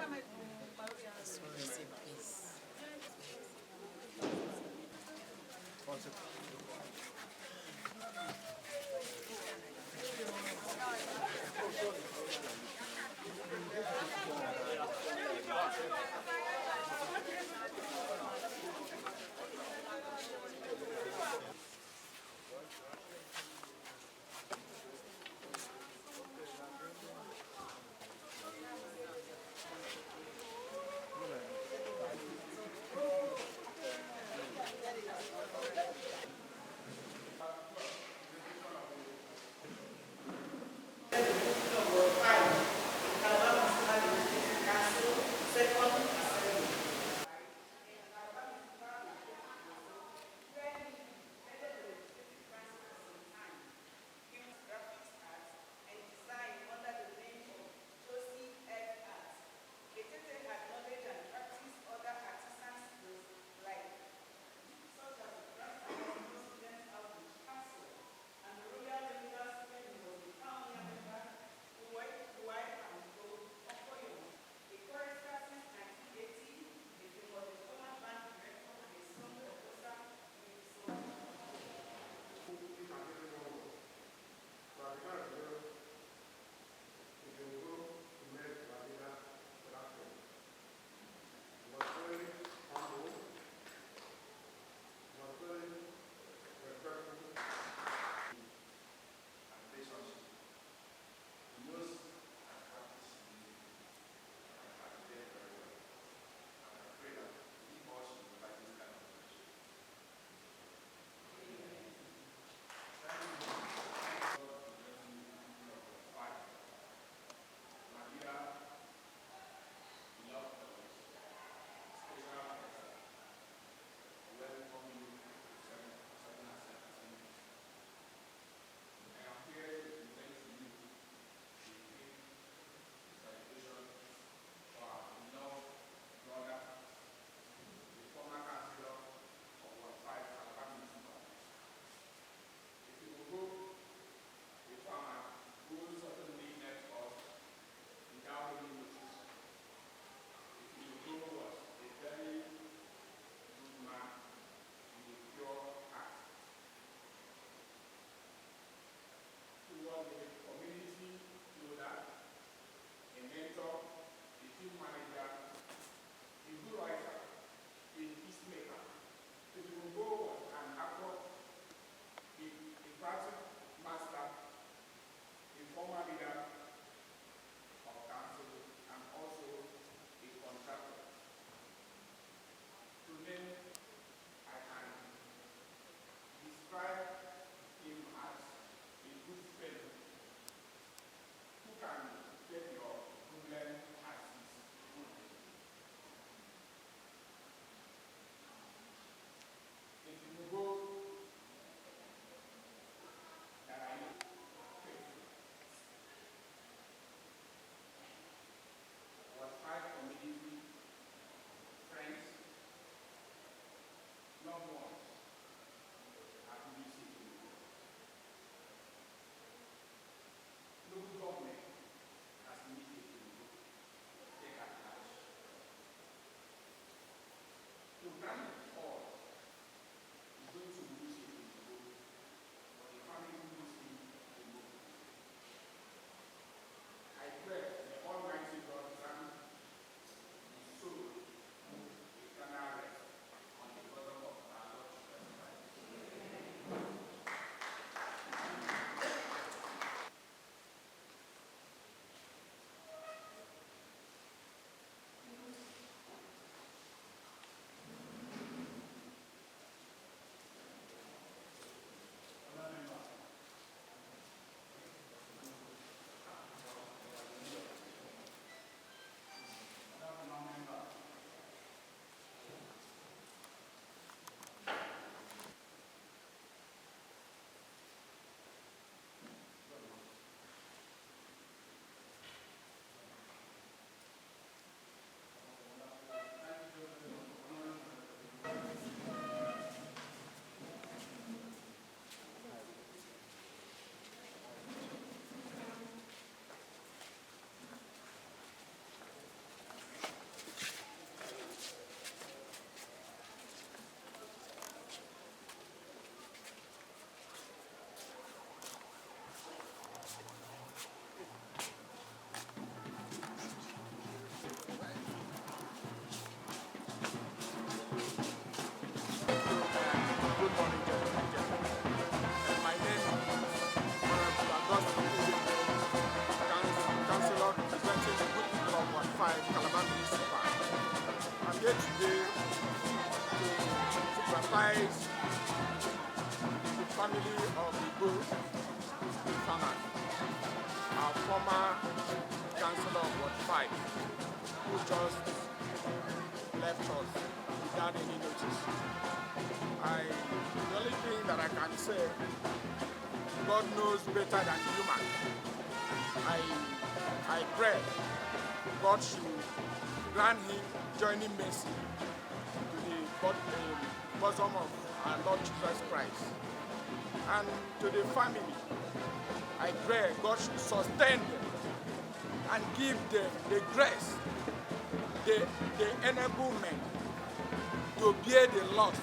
So recipes. Calabar Municipality. I'm here today to sympathize the family of Obo Effanga, our former councillor of Ward 5, who just left us without any notice. The only thing that I can say, God knows better than human. I pray God should grant him joining mercy to the bosom of our Lord Jesus Christ. And to the family, I pray God should sustain them and give them the grace, the enablement to bear the loss.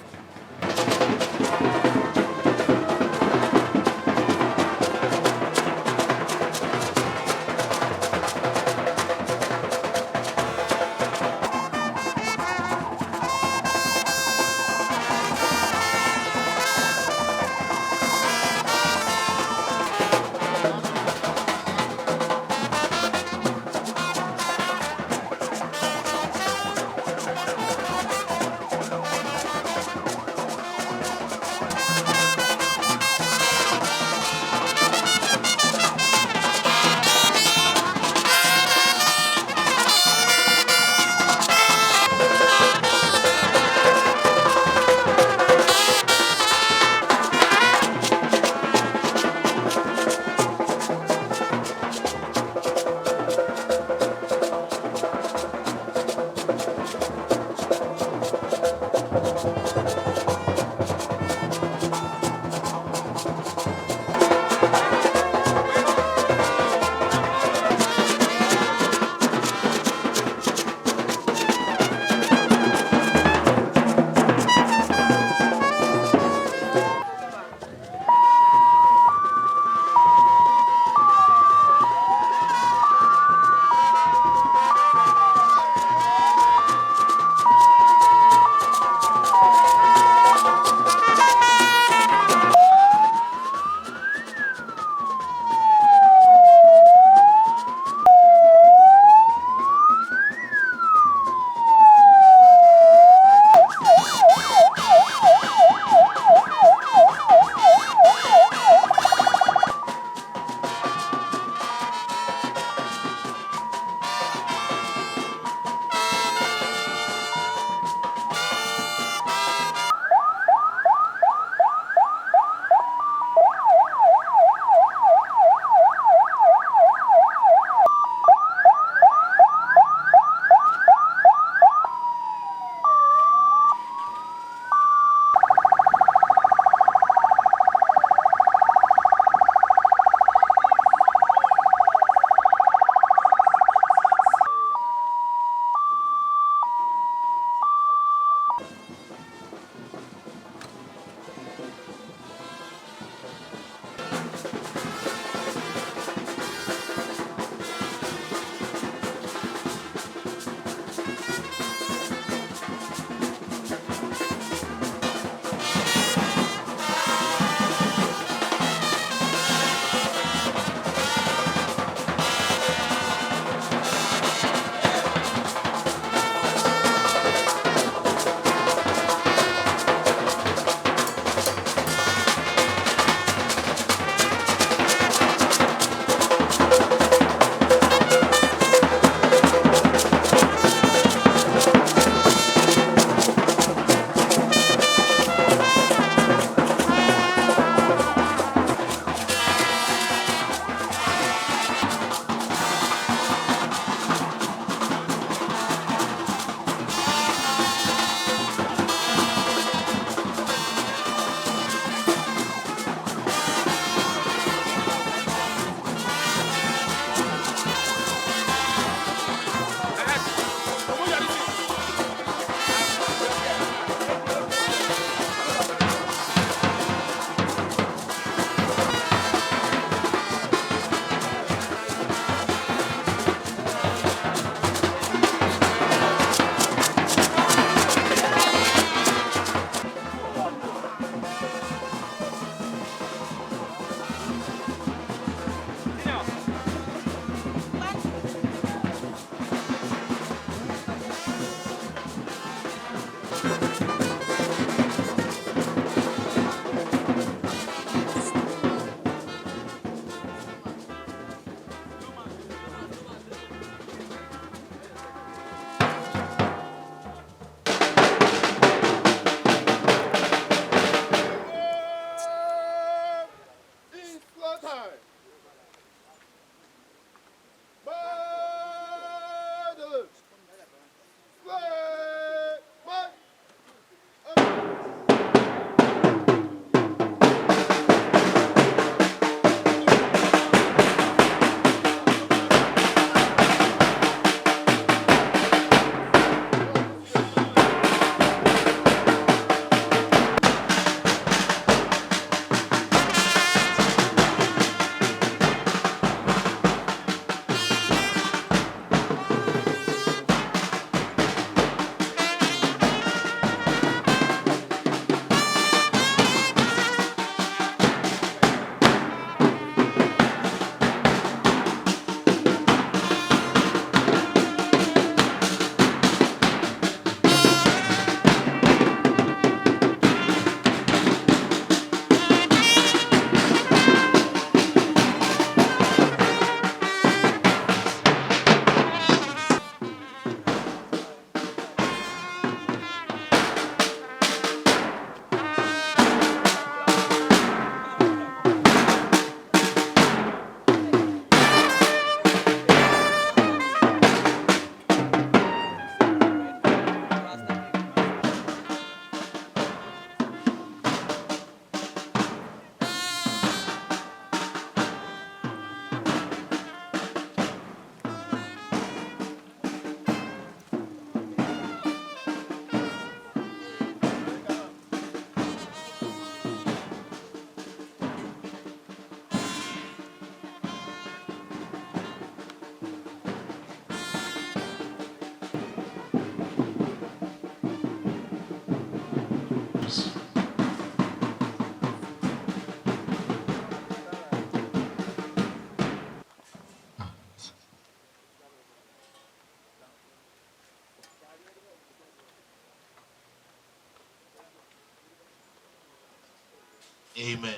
Amen.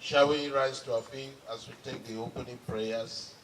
Shall we rise to our feet as we take the opening prayers?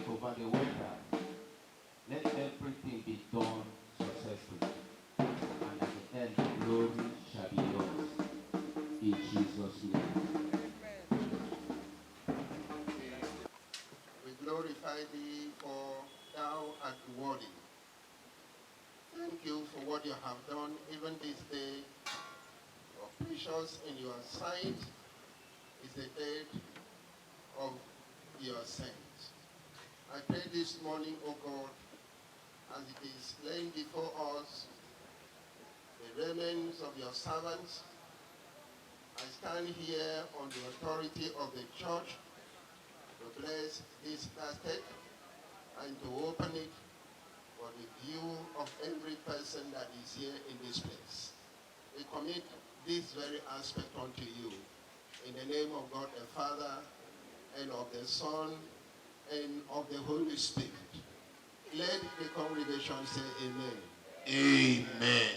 Over the weather, let everything be done successfully, and at the end, glory shall be yours. In Jesus' name. We glorify thee, for thou art worthy. Thank you for what you have done even this day. Your precious in your sight is the dead of your saints. I pray this morning, O God, as it is laying before us the remains of your servants. I stand here on the authority of the church to bless this casket and to open it for the view of every person that is here in this place. We commit this very aspect unto you in the name of God the Father and of the Son and of the Holy Spirit. Let the congregation say amen. Amen.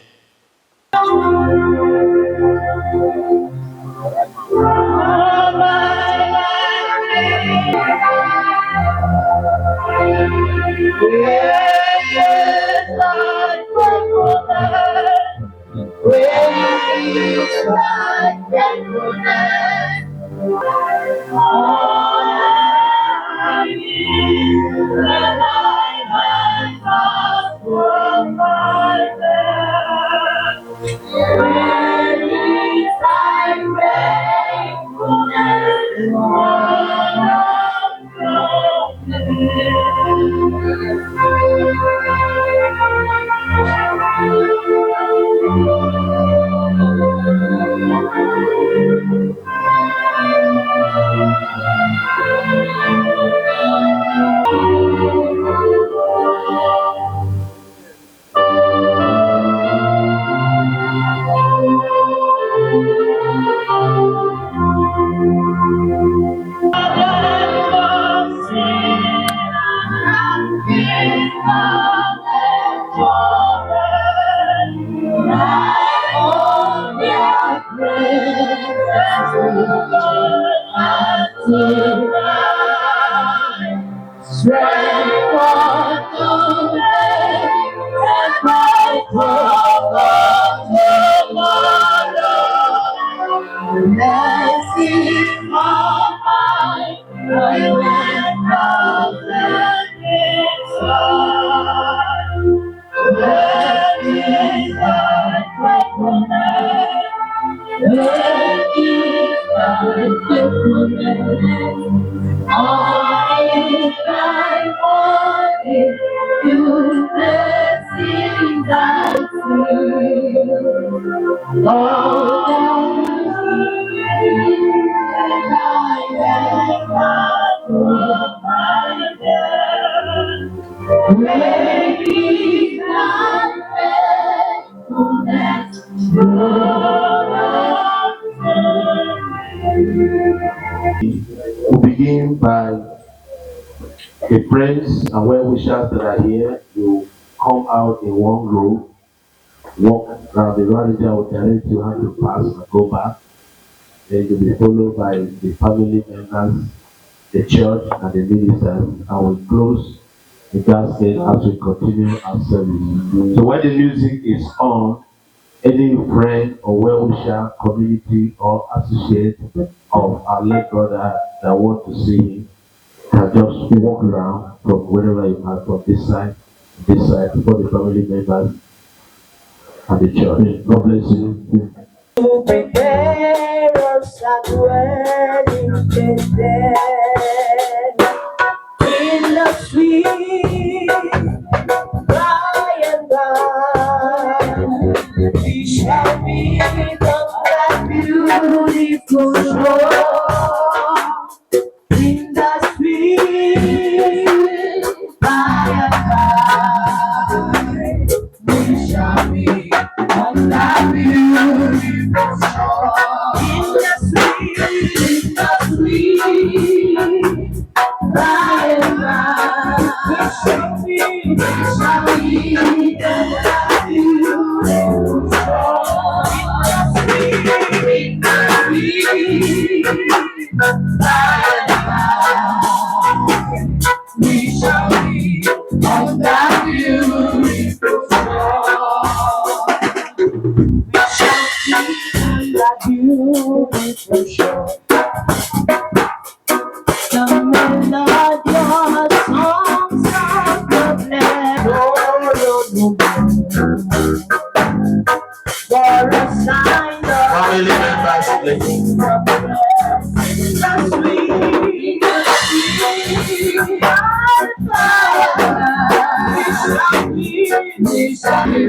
The friends and well-wishers that are here, you come out in one group, walk around the 𝗓ideo will direct you how to pass and go back. Then you'll be followed by the family members, the church, and the ministers, and we close the casket as we continue our service. So when the music is on, any friend or well-wisher, community or associate of our late brother that want to see him can just walk around from wherever you are, from this side, for the family members and the church. God bless you. To prepare us at wedding in the sweet by and by, we shall meet on that beautiful shore in the sweet by and by. We shall meet on that beautiful shore in the sweet by and by. We shall meet on that beautiful shore in the sweet by and by. We shall meet on that beautiful shore. We shall meet on that beautiful shore. The melodious songs of the blessed, for a sign of Family members, please. the sweet, we shall be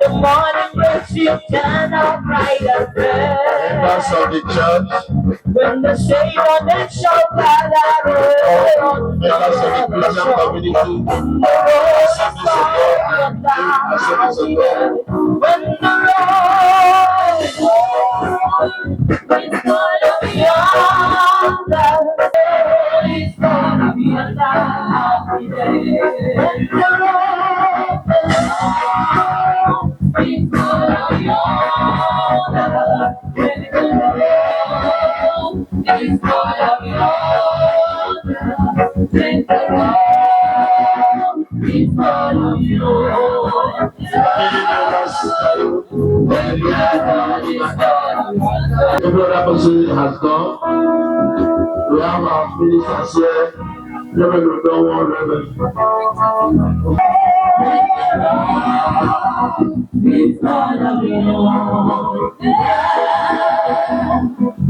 the morning will turn out bright and fair. Members of the church, When the shade on them shall gather around, members of the Christian community, Assemblies of God, when the road is gonna be under, it's gonna be under happy day. When the road is gonna be under, when the road is gonna be under, when the road is gonna be every other person has gone. We have our ministers here. Reverend Obutong, Reverend. It's gonna be long.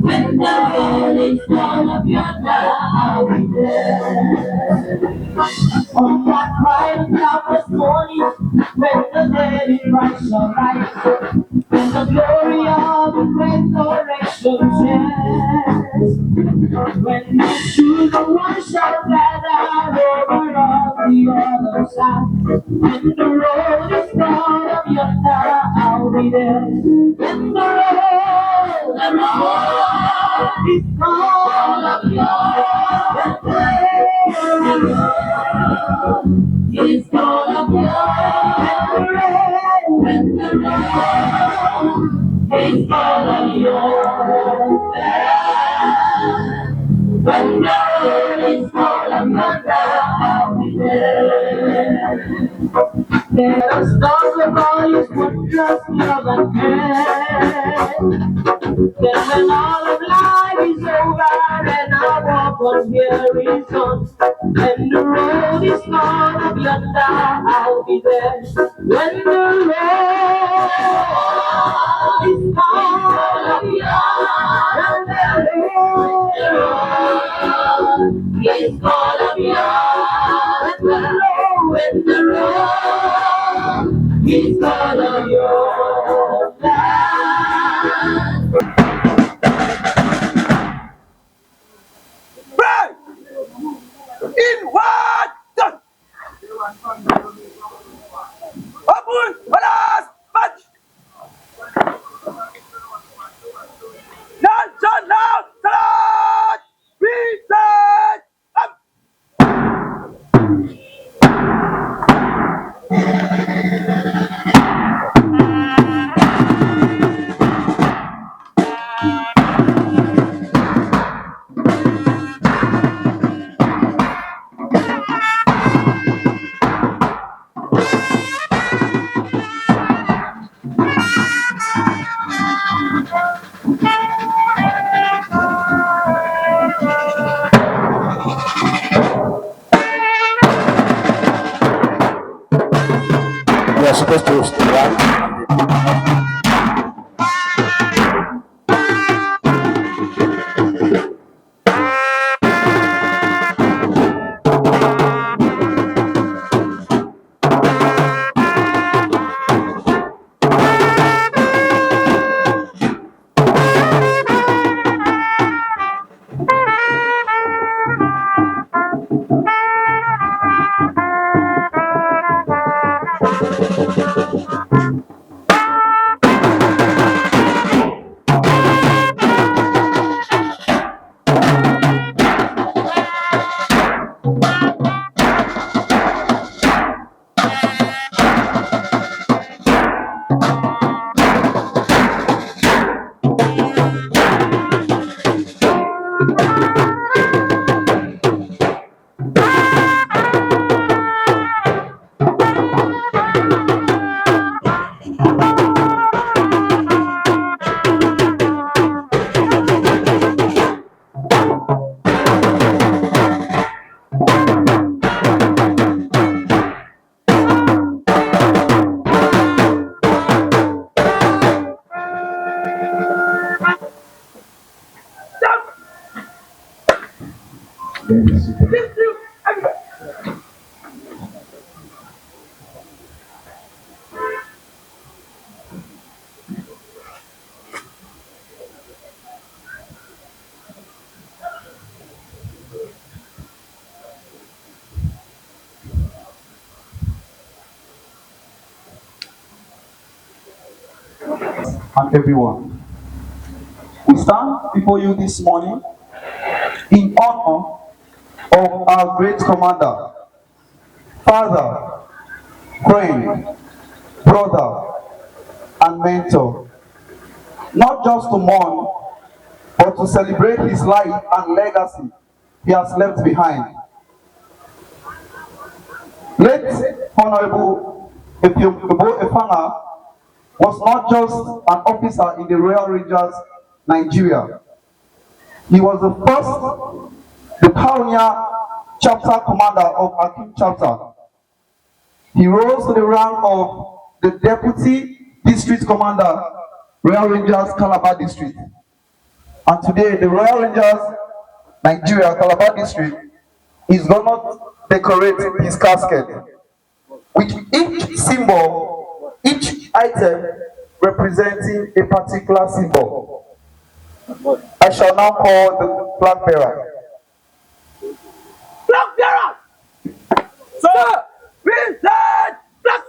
When the road is gonna be under, I'll be there. On that quiet cloudless morning, when the dead in Christ shall rise, when the glory of the resurrection shines, when the chosen one shall gather over on the other side, when the road is gone of yonder, I'll be there. When the road is gone of yonder, it's gonna be when the road is gonna be over. When the road is gonna be under, I'll be there. Let us talk about His wondrous love and care. Then when all of life is over and our walk on here is on, and the road is gonna be under, I'll be there. When the road is gonna be under, it's gonna be under. When the road is gonna be under. In what? Open, last match. We are supposed to stand. And everyone, we stand before you this morning in honor of our great commander, father, friend, brother, and mentor, not just to mourn, but to celebrate his life and legacy he has left behind. Late Honorable Effiom Obo Effanga was not just an officer in the Royal Rangers, Nigeria. He was the pioneer chapter commander of Akim chapter. He rose to the rank of the deputy district commander, Royal Rangers, Calabar district. And today, the Royal Rangers, Nigeria, Calabar district is going to decorate his casket with each symbol, each item representing a particular symbol. I shall now call the flag bearer. Flag bearer! Sir! Present! Flag!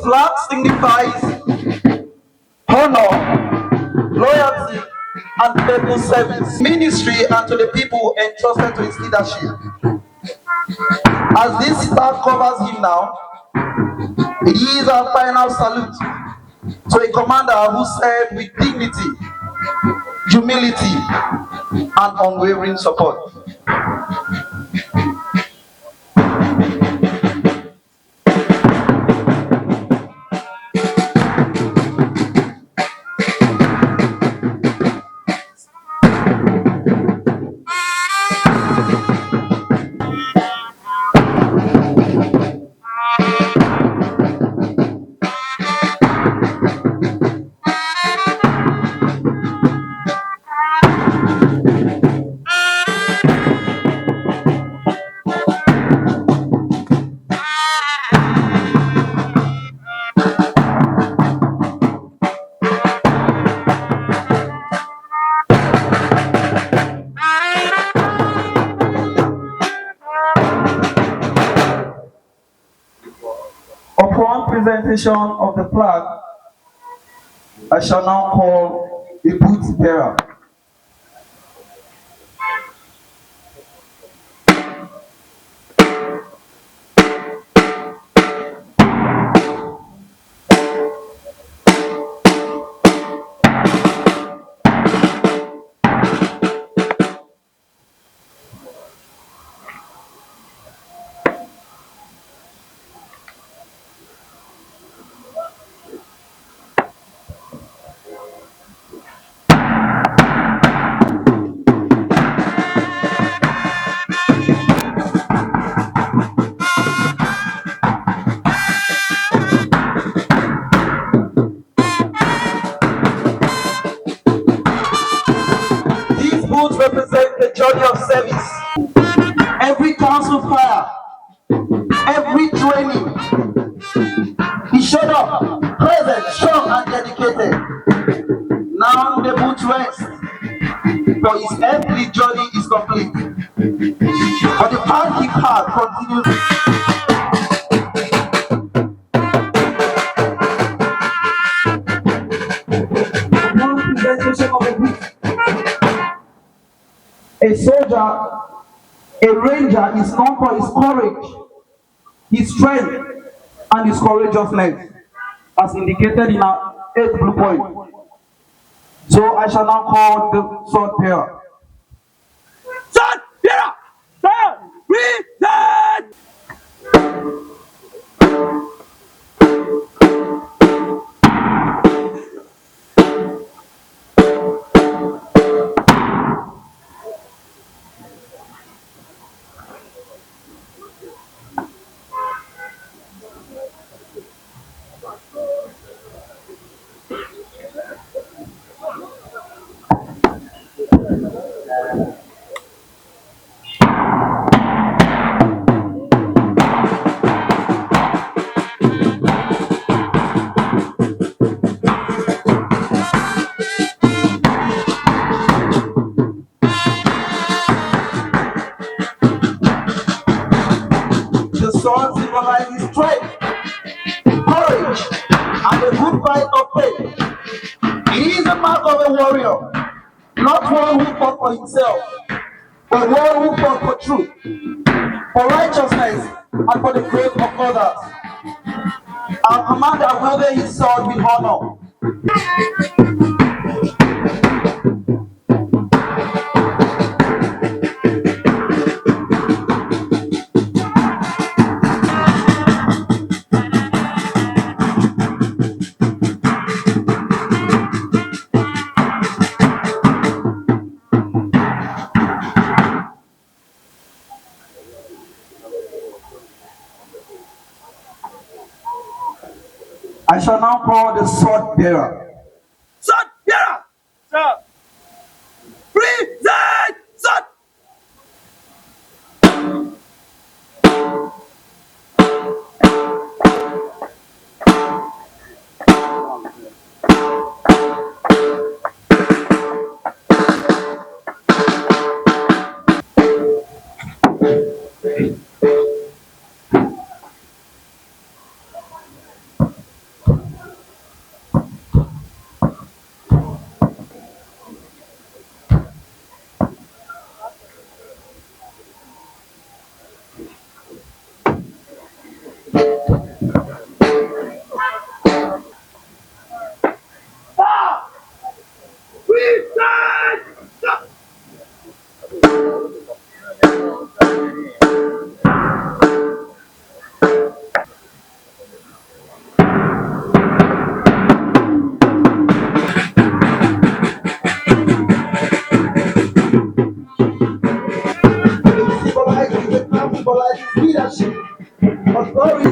Flag signifies honor, loyalty, and faithful service, ministry, and to the people entrusted to his leadership. As this star covers him now, it is our final salute to a commander who served with dignity, humility, and unwavering support. Upon presentation of the flag, I shall now call the booth bearer. These booths represent the journey of service. Every council fire, every training, he showed up, present, strong, and dedicated. Now the booth rests, for his earthly journey is complete. But the path he had continues. Presentation of the booth. A soldier, a ranger is known for his courage, his strength, and his courageousness, as indicated in our 8th blue point. So I shall now call the sword bearer. Sword bearer! Sir! Present! The sword symbolizes strength, courage, and a good fight of faith. It is a mark of a warrior, not one who fought for himself, but one who fought for truth, for righteousness, and for the growth of others. Our commander wielded his sword with honor. I shall now call the sword bearer. Sword bearer! Sir! Present! Sword!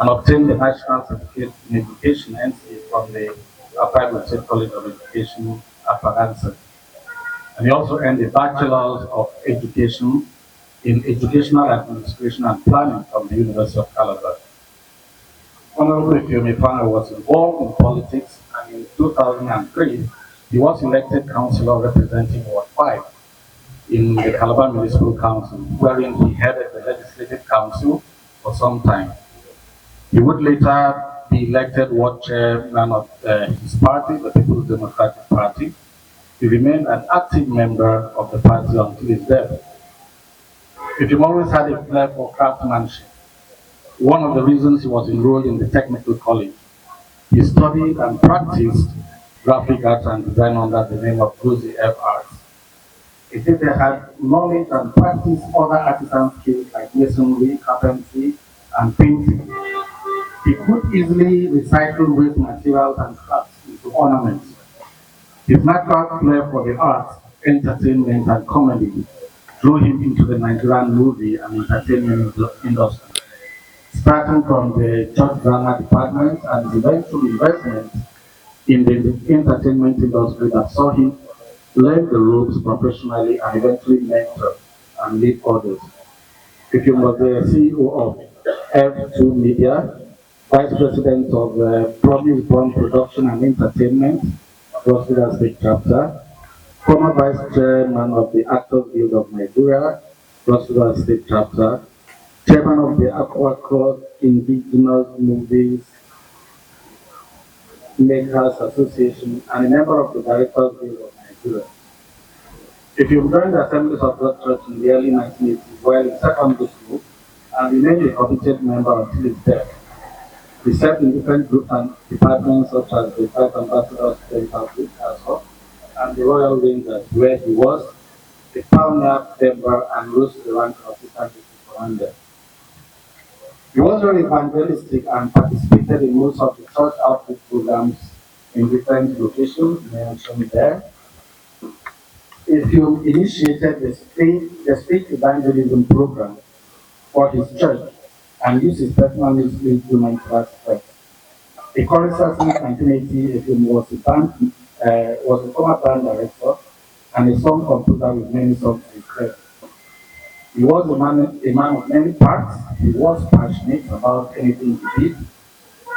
and obtained the National Certificate in Education (NC) from the Private State College of Education, Apagansa. And he also earned a Bachelor's of Education in Educational Administration and Planning from the University of Calabar. Honorable Effiom Effanga was involved in politics, and in 2003, he was elected councillor representing Ward 5 in the Calabar Municipal Council, wherein he headed the Legislative Council for some time. He would later be elected Ward Chairman of his party, the People's Democratic Party. He remained an active member of the party until his death. Effiom always had a flair for craftsmanship. One of the reasons he was enrolled in the Technical College, he studied and practiced graphic arts and design under the name of Grace Eta Ojong. Etete had knowledge and practiced other artisan skills like masonry, carpentry, and painting. He could easily recycle waste materials and crafts into ornaments. His natural flair for the arts, entertainment, and comedy drew him into the Nigerian movie and entertainment industry, starting from the church drama department and his eventual investment in the entertainment industry that saw him learn the ropes professionally and eventually mentor and lead others. Effiom was the CEO of F2 Media, Vice President of Promise Born Production and Entertainment, Rossville State Chapter, former Vice Chairman of the Actors Guild of Nigeria, Rossville State Chapter, Chairman of the Aquacross Indigenous Movies Makers Association, and a member of the Directors Guild of Nigeria. Effiom joined the Assemblies of God Church in the early 1980s while in secondary school and remained a committed member until his death. He served in different groups and departments such as the Five Ambassadors and the Royal Rangers, where he was the pioneer member and rose to the rank of assistant commander. He was very evangelistic and participated in most of the church outreach programs in different locations mentioned there. Effiom initiated the street evangelism program for his church and used his personal ministry instrument to spread. A chorister since 1980, Effiom was a former band director and a song composer with many songs in credit. He was a man of many parts. He was passionate about anything he did,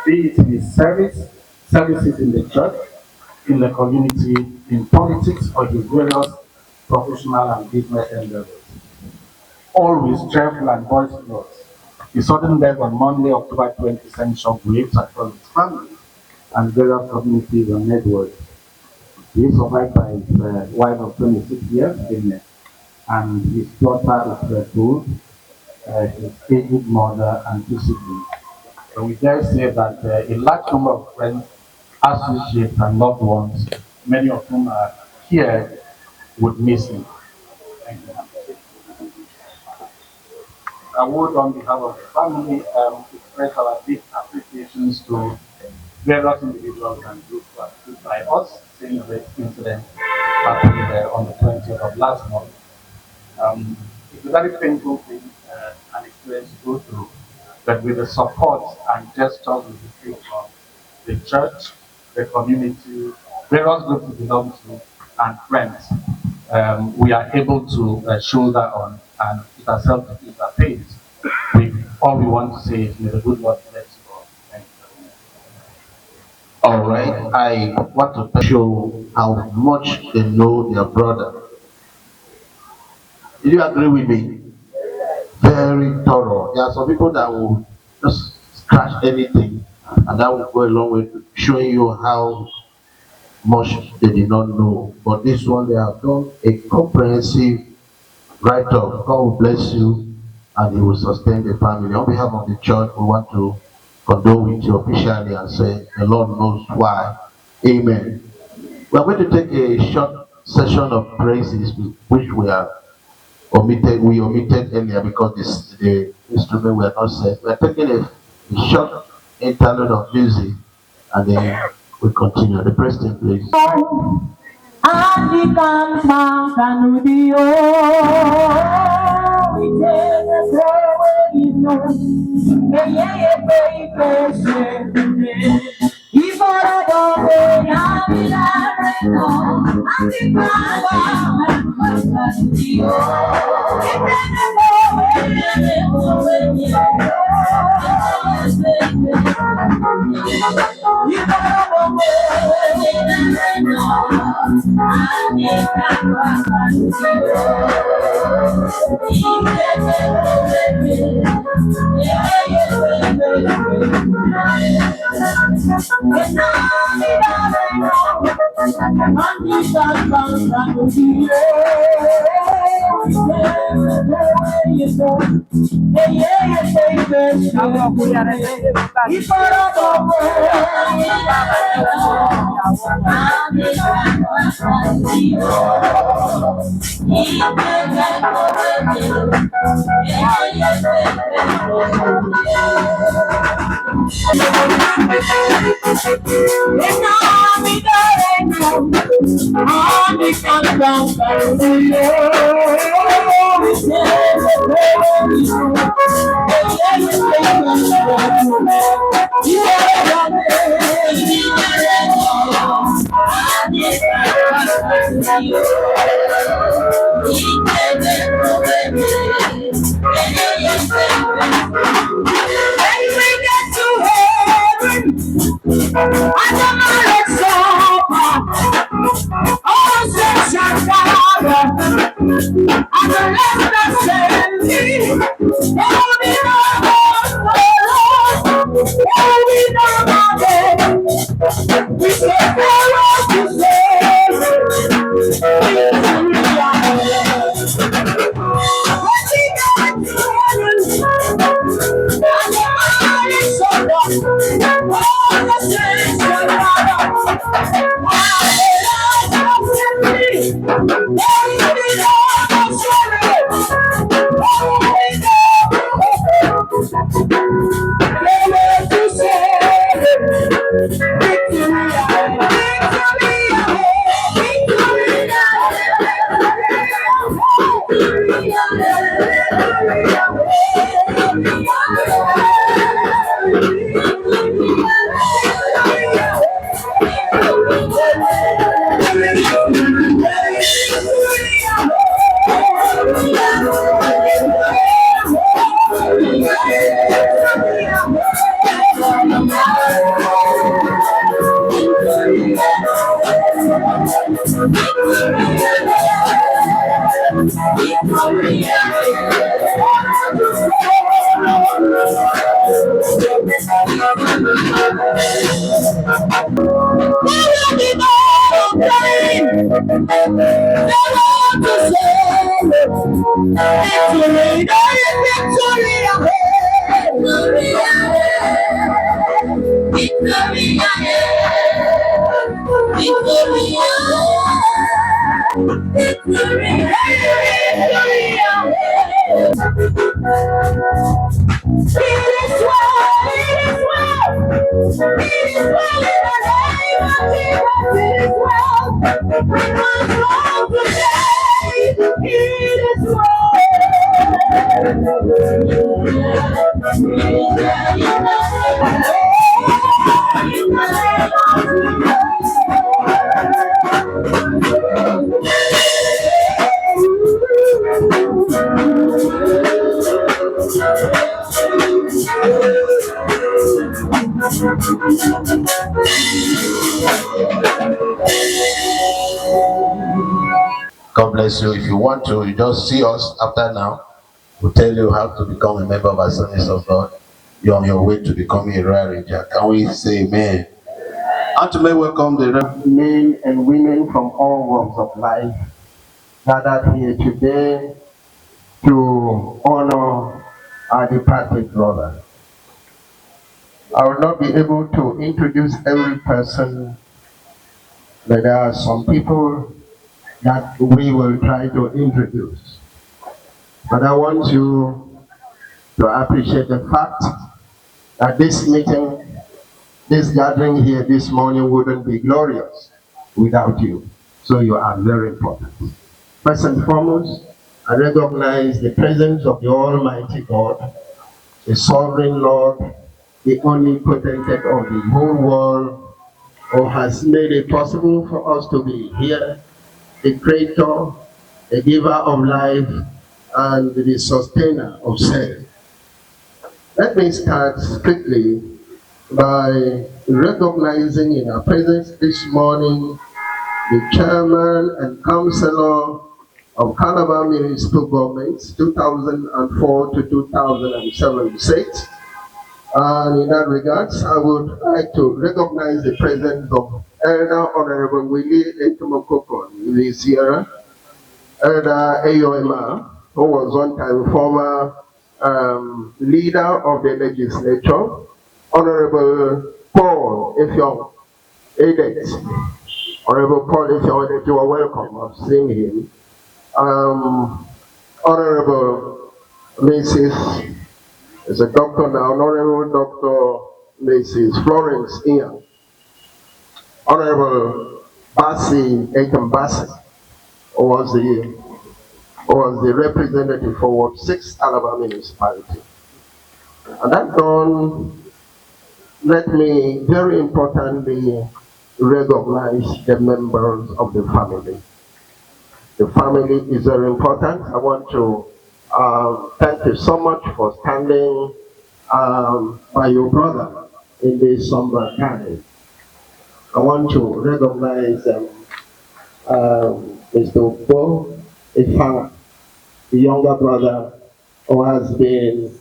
be it in his services in the church, in the community, in politics, or his various professional and business endeavors. Always cheerful and boisterous. His sudden death on Monday, October 20, sent shockwaves across his family and various communities and networks. He is survived by his wife of 26 years, and his daughter is 𝗪edding, his aged mother, and 2 siblings. So we dare say that a large number of friends, associates, and loved ones, many of whom are here, would miss him. Thank you. I would, on behalf of the family, express our deep appreciations to various individuals and groups who have stood by us since the incident happened on the 20th of last month. It's a very painful thing, an experience to go through, but with the support and gestures we receive from the church, the community, various groups we belong to, and friends, we are able to shoulder on, and it has helped to ease our pains. All we want to say is, may the good Lord bless you all. Thank you. All right, I want to show how much they know their brother. Do you agree with me? Very thorough. There are some people that will just scratch anything, and that will go a long way to showing you how much they did not know. But this one, they have done a comprehensive write-up. God will bless you, and He will sustain the family. On behalf of the church, we want to condole with you officially and say the Lord knows why. Amen. We are going to take a short session of praises, which we omitted earlier because the instrument were not set. We are taking a short interlude of music, and then we continue. The praise team, please. God bless you. If you want to, you just see us after now. We'll tell you how to become a member of Assemblies of God. You're on your way to becoming a 𝗓rage. Can we say amen? And to may welcome the men and women from all walks of life gathered here today to honor our departed brother. I will not be able to introduce every person, but there are some people that we will try to introduce. But I want you to appreciate the fact that this meeting, this gathering here this morning wouldn't be glorious without you. So you are very important. First and foremost, I recognize the presence of the Almighty God, the Sovereign Lord, the omnipotent of the whole world, who has made it possible for us to be here, the creator, the giver of life, and the sustainer of self. Let me start quickly by recognizing in our presence this morning the chairman and councillor of Calabar Municipal Government 2004 to 2007. And in that regards, I would like to recognize the presence of Elder Honorable 𝗩ideo Coverage, the Sierra, Elder 𝗪ideo, who was one time former leader of the legislature, Honorable Paul Effiom Editing. Honorable Paul Effiom Editing, you are welcome. I've seen him. Honorable Mrs. is a doctor now, Honorable Dr. Mrs. Florence Ian, Honorable 𝗪𝗪𝐸𝐸𝐸𝐸𝐸, who was the representative for Ward 6 Calabar Municipality. And that done, let me very importantly recognize the members of the family. The family is very important. I want to thank you so much for standing by your brother in this somber time. I want to recognize Mr. Obo Effanga, the younger brother who has been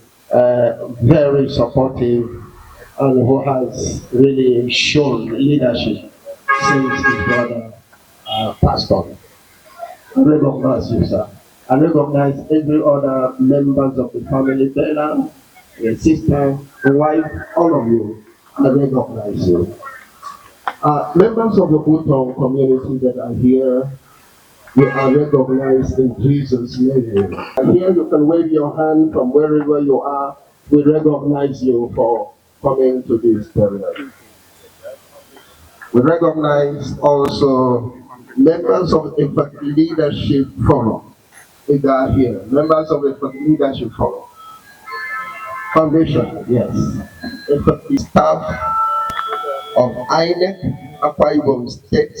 very supportive and who has really shown leadership since his brother passed on. I recognize you, sir. I recognize every other members of the family, Bella, your sister, your wife, all of you. I recognize you. Members of the Obutong community that are here, you are recognized in Jesus' name. And here you can wave your hand from wherever you are. We recognize you for coming to this period. We recognize also members of the leadership forum. We are here, members of the leadership forum. Foundation, yes. The staff of INEC, Akwa Ibom State,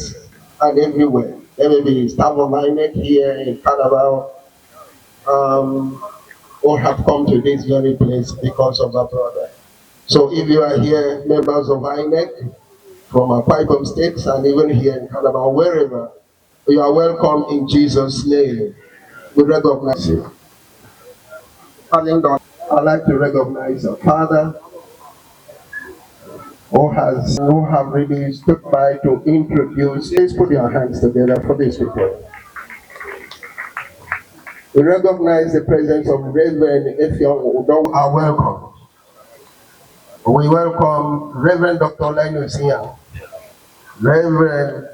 and everywhere. There may be staff of INEC here in Calabar, or have come to this very place because of our brother. So if you are here, members of INEC, from Akwa Ibom State, and even here in Calabar, wherever, you are welcome in Jesus' name. We recognize you. Having done, I'd like to recognize our father, who have really stood by to introduce. Please put your hands together for these people. We recognize the presence of Reverend Effiom Obo are welcome. We welcome Reverend Dr. Linus here, Reverend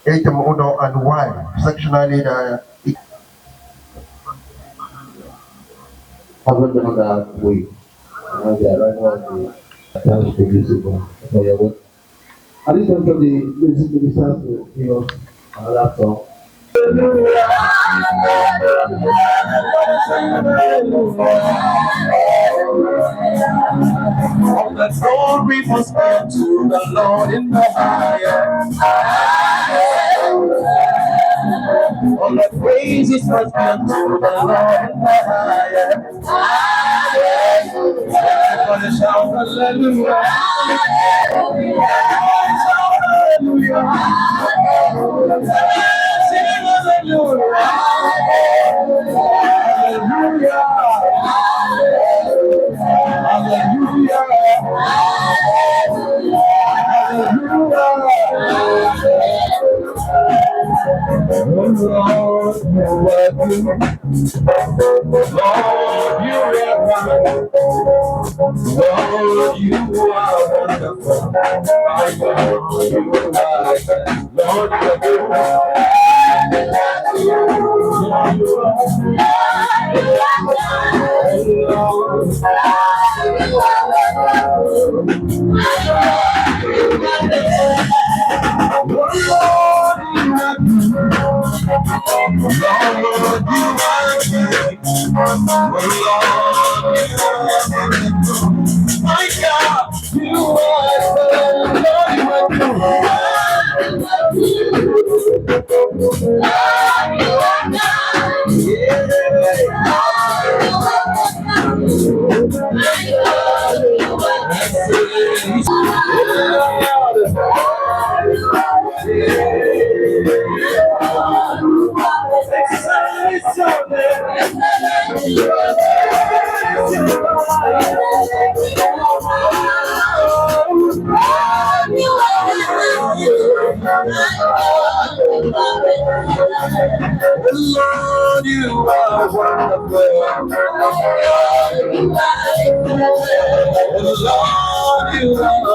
Effiom Obo and wife, sectional leader. Other than that, we right now the visible. I think for the music ministers to give us our laptop. All the glory must go to the Lord in the highest. All the praises must go to the Lord in the highest. Everybody shout hallelujah. Hallelujah. Sing hallelujah. Hallelujah. Hallelujah. Lord, you are good. Lord, you are kind. Lord, you are wonderful. My God, you are kind. Lord, you are good. My God, Lord, you are wonderful. Lord, you are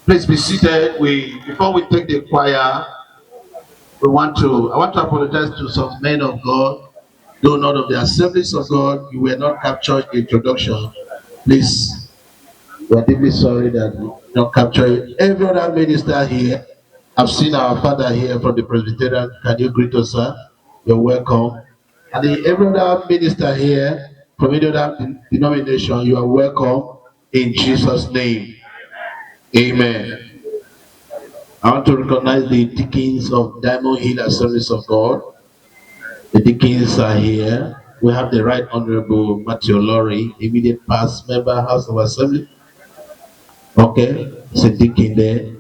Please be seated. Before we take the choir, I want to apologize to some men of God, though not of the Assemblies of God. You were not captured in introduction. Please, we are deeply sorry that we not captured every other minister here. I've seen our father here from the Presbyterian. Can you greet us, sir? You're welcome. And every other minister here from any other denomination, you are welcome in Jesus' name. Amen. I want to recognize the deacons of Diamond Hill Assemblies of God. The deacons are here. We have the Right Honorable Matthew Laurie, immediate past member, House of Assembly. Okay, it's a deacon there.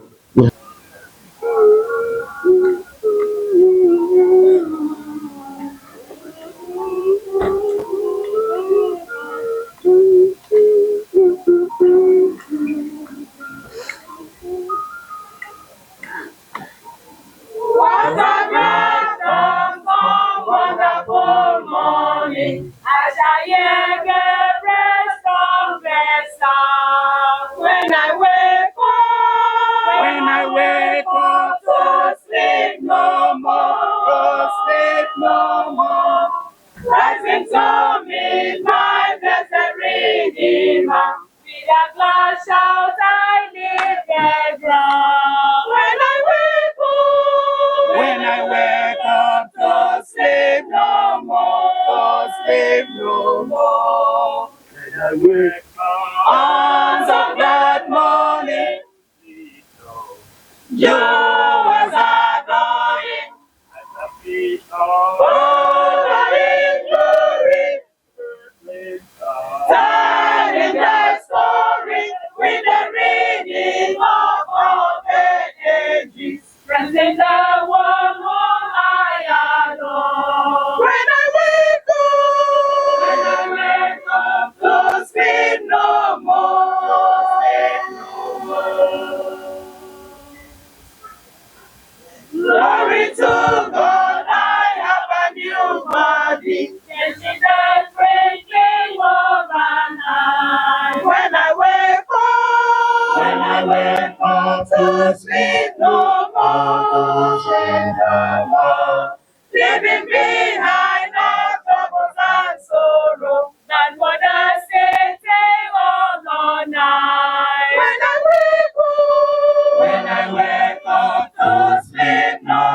When I wake up to sleep no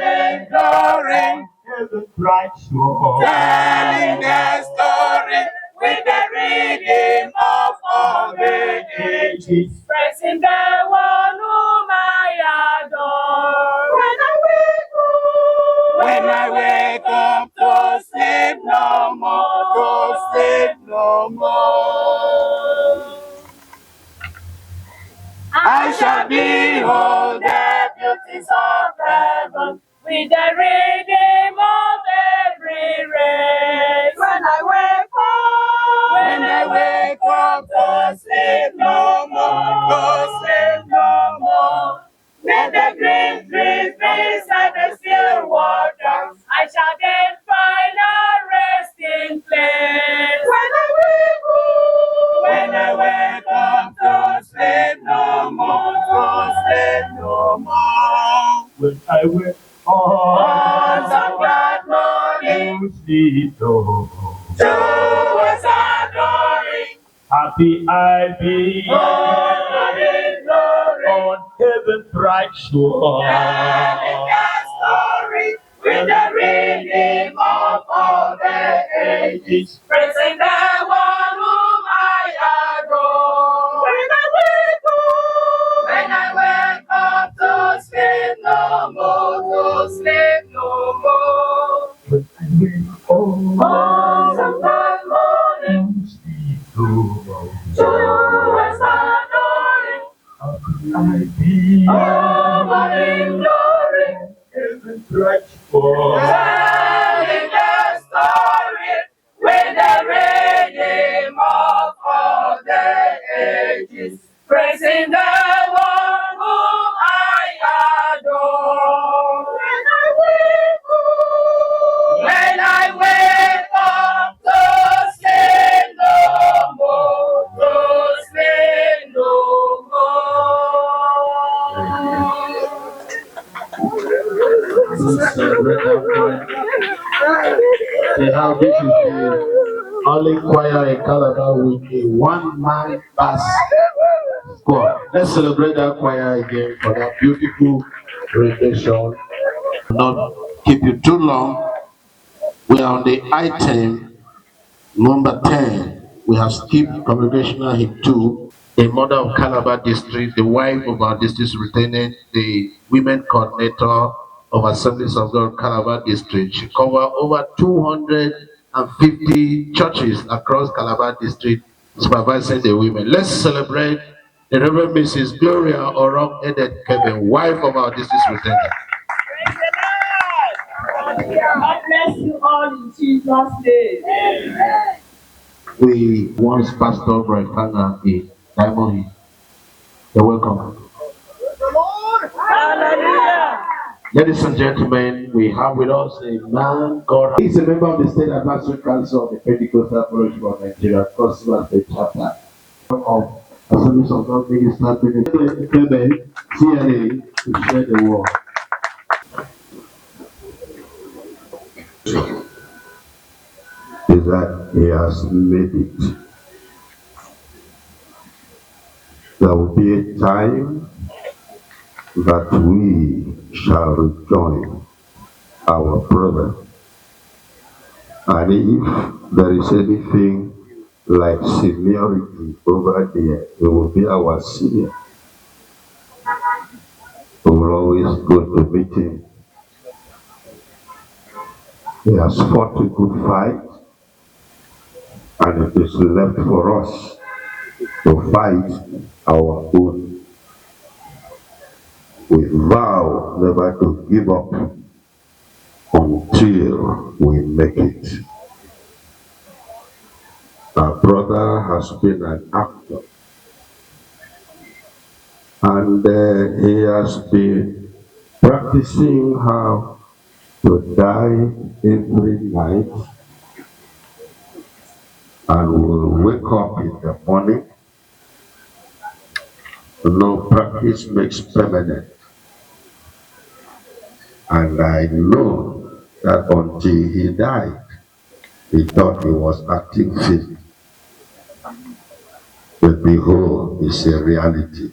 in glory, heaven bright sword, telling the story with the rhythm of all the ages, praising the one whom I adore. When I wake up to sleep no more, to sleep no more, I shall behold the beauties of heaven with the rhythm of every race. When I wake up to sleep no more, to sleep no more, with the green trees beside the still waters, I shall then find a resting place. When I wake up to sleep no more, to sleep no more. when I wake On up, some glad morning, sleep no to us adoring, happy I be God in glory, on heaven bright sword, telling the story with the rhythm of all the ages, praising the one whom I adore. When I wake up to sleep no more, to sleep no more. when I wake up, On some glad morning, sleep no to us adoring, happy I be God in glory, heaven bright sword, telling the story with the rhythm of all the ages, praising the one whom I adore. When I wake up to sleep no more, to sleep no See how this is the only choir in Calabar with a one-man bass squad. Let's celebrate that choir again for that beautiful rendition. Not keep you too long. We are on the item number 10. We have skipped congregational hymn 2. A mother of Calabar district, the wife of our district superintendent, the women coordinator of Assemblies of God Calabar district. She covers over 250 churches across Calabar district, supervising the women. Let's celebrate the Reverend Mrs. Gloria Ojong Etete, wife of our district superintendent. God bless you all in Jesus' name. We once Pastor Obo Effanga in Diamond Hill. You're welcome. Hallelujah. Ladies and gentlemen, we have with us a man God. He's a member of the State Advisory Council of the Pentecostal Fellowship of Nigeria, Crossriver State Chapter of Assemblies of God Ministers, CNA, to share the word. Is that he has made it. There will be a time that we shall rejoin our brother. And if there is anything like seniority over there, it will be our senior. We will always go to meet him. He has fought a good fight, and it is left for us to fight our own. We vow never to give up until we make it. Our brother has been an actor, and he has been practicing how to die every night, and will wake up in the morning. No practice makes permanent. And I know that until he died, He thought he was acting fit. But behold, it's a reality.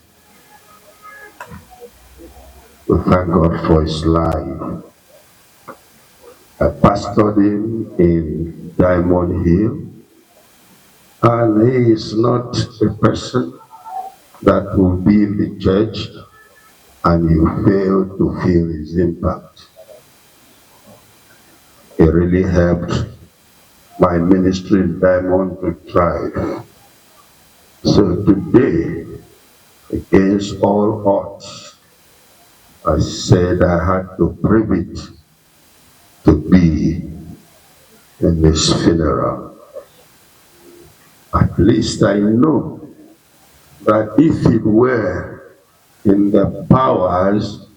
We thank God for his life. I pastored him in Diamond Hill, and he is not a person that will be in the church and you fail to feel his impact. He really helped my ministry in Diamond to thrive. So today, against all odds, I said I had the privilege to be in his funeral. At least I know that if it were in the powers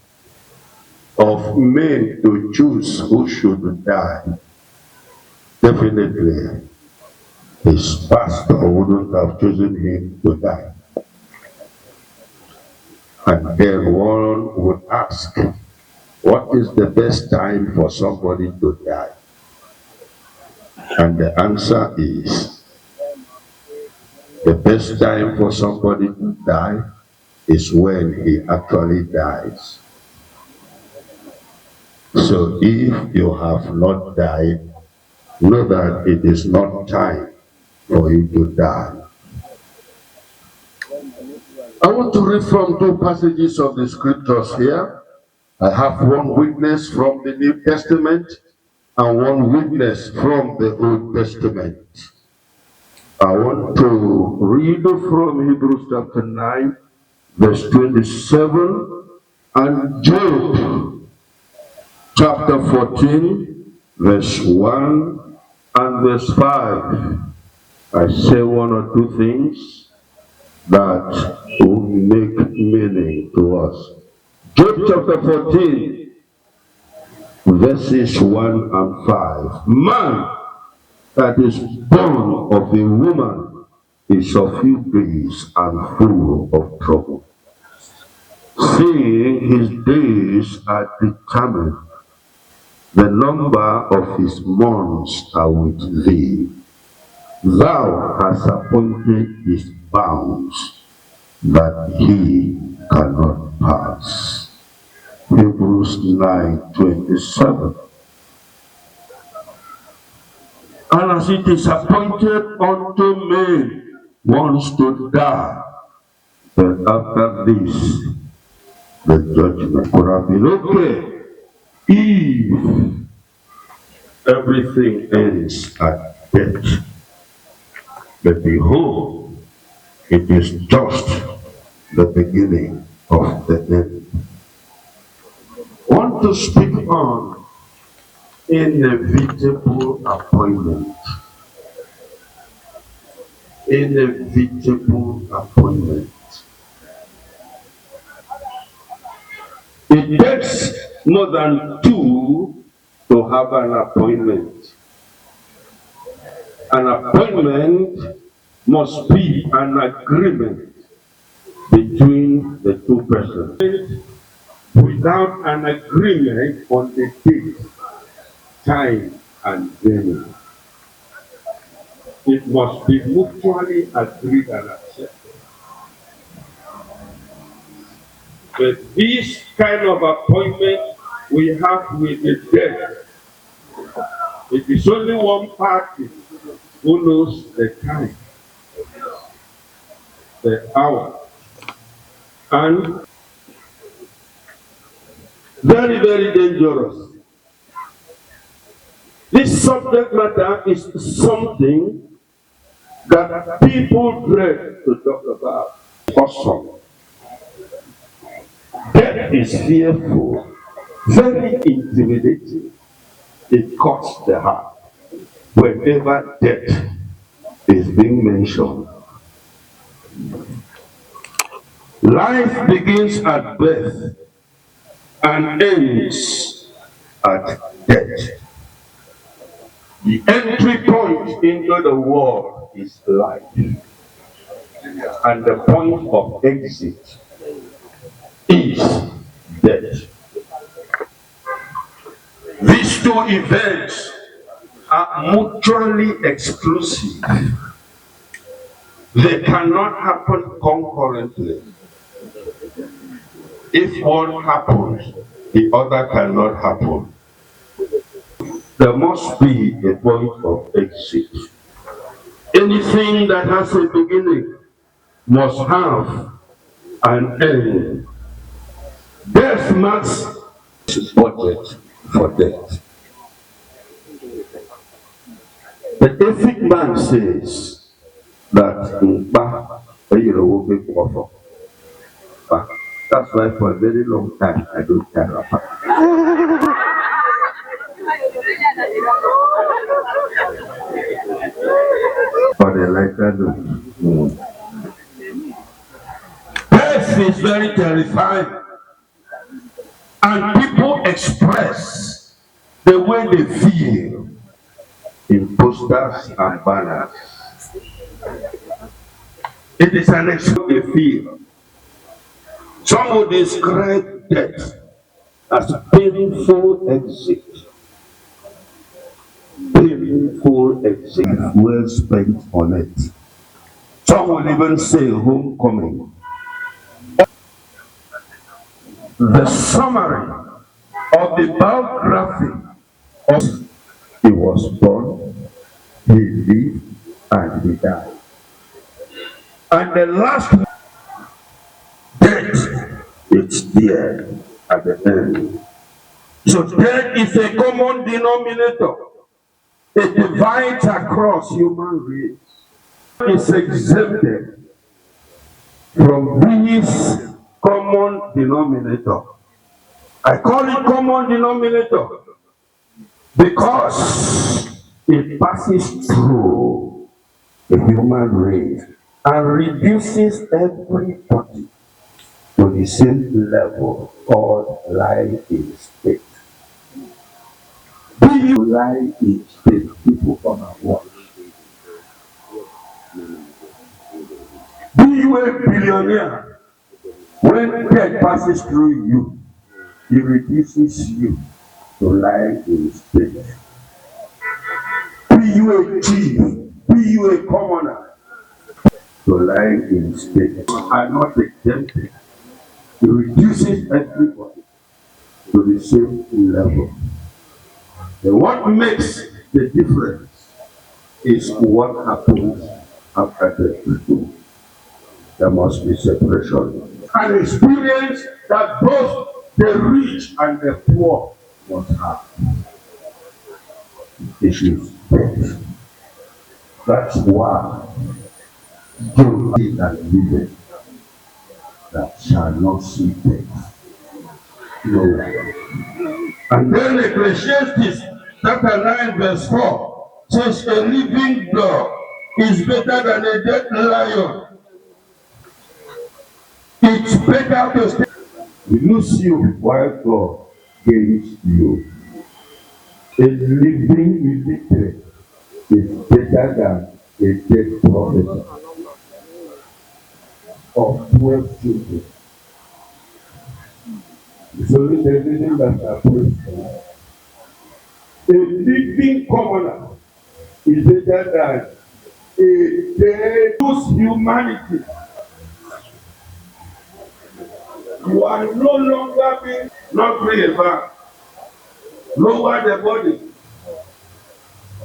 of men to choose who should die, definitely his pastor wouldn't have chosen him to die. And then one would ask, what is the best time for somebody to die? And the answer is, the best time for somebody to die is when he actually dies. So if you have not died, know that it is not time for you to die. I want to read from two passages of the scriptures here. I have one witness from the New Testament and one witness from the Old Testament. I want to read from Hebrews chapter 9, verse 27, and Job chapter 14, verse 1 and verse 5. I say one or two things that will make meaning to us. Job chapter 14, verses 1 and 5. Man that is born of a woman is of few days and full of trouble. Seeing his days are determined, the number of his months are with thee. Thou hast appointed his bounds, that he cannot pass. Hebrews 9:27. And as it is appointed unto men once to die, but after this, the judgment could have been okay if everything ends at death. But behold, it is just the beginning of the end. I want to speak on inevitable appointment. Inevitable appointment. It takes more than two to have an appointment. An appointment must be an agreement between the two persons. Without an agreement on the date, time, and venue, it must be mutually agreed and accepted. But this kind of appointment we have with the dead, it is only one party who knows the time, the hour, and very, very dangerous. This subject matter is something that people dread to talk about. Awesome. Death is fearful, very intimidating. It cuts the heart whenever death is being mentioned. Life begins at birth and ends at death. The entry point into the world is life, and the point of exit is death. These two events are mutually exclusive. They cannot happen concurrently. If one happens, the other cannot happen. There must be a point of exit. Anything that has a beginning must have an end. Death marks budget for death. The ethic man says that that's why for a very long time I don't care about but I like that. Death is very terrifying, and people express the way they feel in posters and banners. It is an extreme feel. Some would describe death as painful exit. Painful exit, well spent on it. Some would even say homecoming. The summary of the biography of he was born, he lived, and he died. And the last death, it's there at the end. So death is a common denominator. It divides across human race. It's exempted from this common denominator. I call it common denominator because it passes through the human race and reduces everybody to the same level called life in state. Do you life in state? People come and watch. Be you a billionaire? When death passes through you, it reduces you to life in state. Be you a chief? Be you a commoner? To life in state are not exempted. It reduces everybody to the same level. And what makes the difference is what happens after death. There must be separation. An experience that both the rich and the poor must have. It is death. That's why don't be that living that shall not see death. No. And then Ecclesiastes chapter 9 verse 4 says a living dog is better than a dead lion. It's better to stay. We lose you while God gains you. A living illiterate is better than a dead prophet of 12 children. It's only the living that are praised. A living commoner is better than a dead humanity. You are no longer being not free back. Lower the body,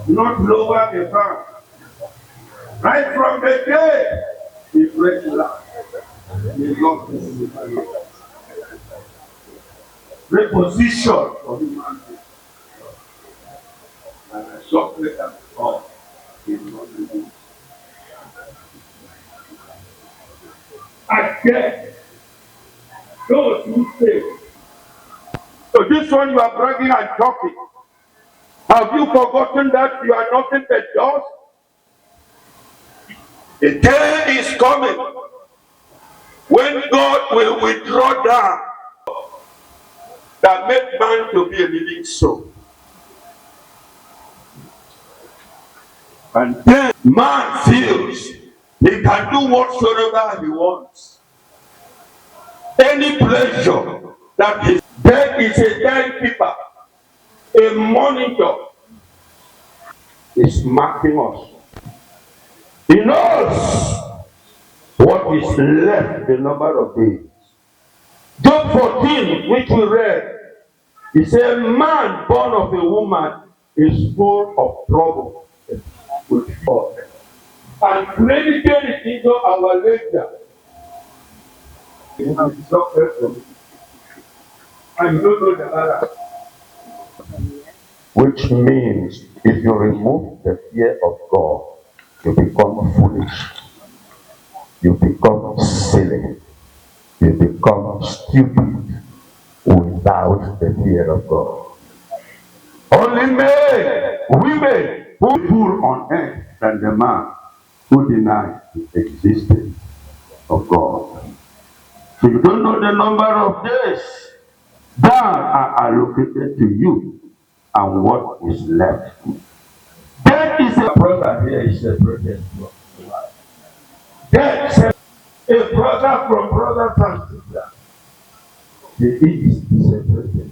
not lower the back. Right from the day, he breaks life. He lost his reposition for humanity. And I suffer that all is not reduced. Again, those who say, so this one you are bragging and talking. Have you forgotten that you are nothing but dust? The day is coming when God will withdraw down that make man to be a living soul. And then man feels he can do whatsoever he wants. Any pleasure that is there is a timekeeper, a monitor. is marking us. He knows what is left, the number of days. Job 14, which we read, he said, man born of a woman is full of trouble with God. And credited it into our ledger. And you don't know the other. Which means if you remove the fear of God, you become foolish. You become silly. You become stupid without the fear of God. Only men, women, who rule on earth than the man who denies the existence of God. So you don't know the number of days that are allocated to you and what is left. Death is a brother here is separated from life. Death is a brother from brothers and sisters. The east is separated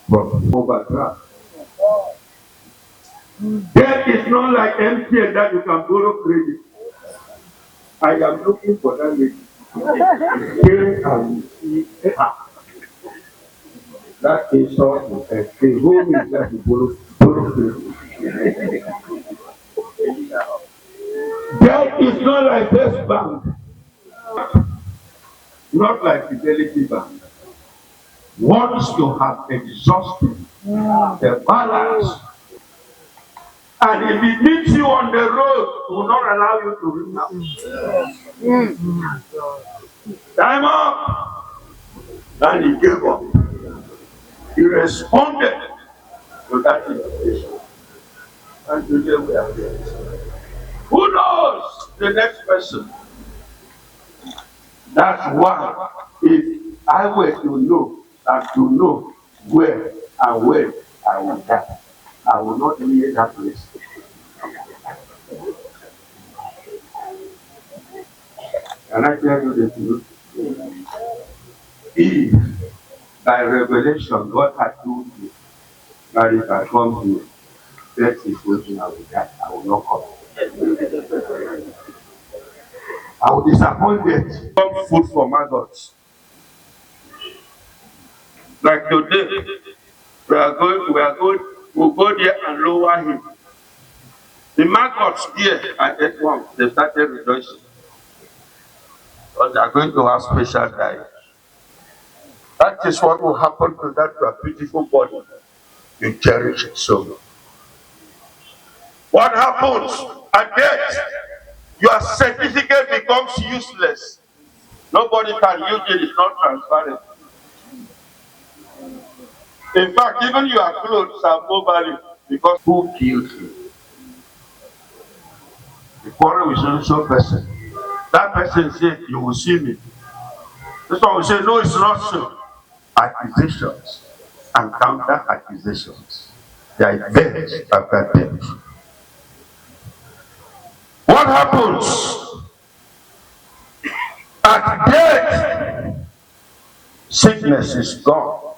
from overdraft. Death is not like MTN that you can borrow credit. I am looking for that lady. Here and see that is all a home is that you borrow credit. Death is not like First Bank, not like Fidelity Bank. Once you have exhausted the balance, and if it meets you on the road, it will not allow you to remount. Time up! And he gave up. He responded to that invitation. And today we are here. Who knows the next person? That's why if I were to know and to know where and when I will die, I will not leave that place. Can I tell you the truth? If by revelation God had told you that if I come here, death is waiting, I will die, I will not come. I will disappoint death. Come food for maggots. Like today, we'll go there and lower him. The maggots there at that one, they started rejoicing. But they are going to have special diet. That is what will happen to that your beautiful body. You cherish it so much. What happens at death? Your certificate becomes useless. Nobody can use it, it's not transparent. In fact, even your clothes have no value because who killed you? The quarrel with some person. That person said, you will see me. This one will say, no, it's not so. Accusations and counter accusations. They are death after death. What happens at death? Sickness is gone.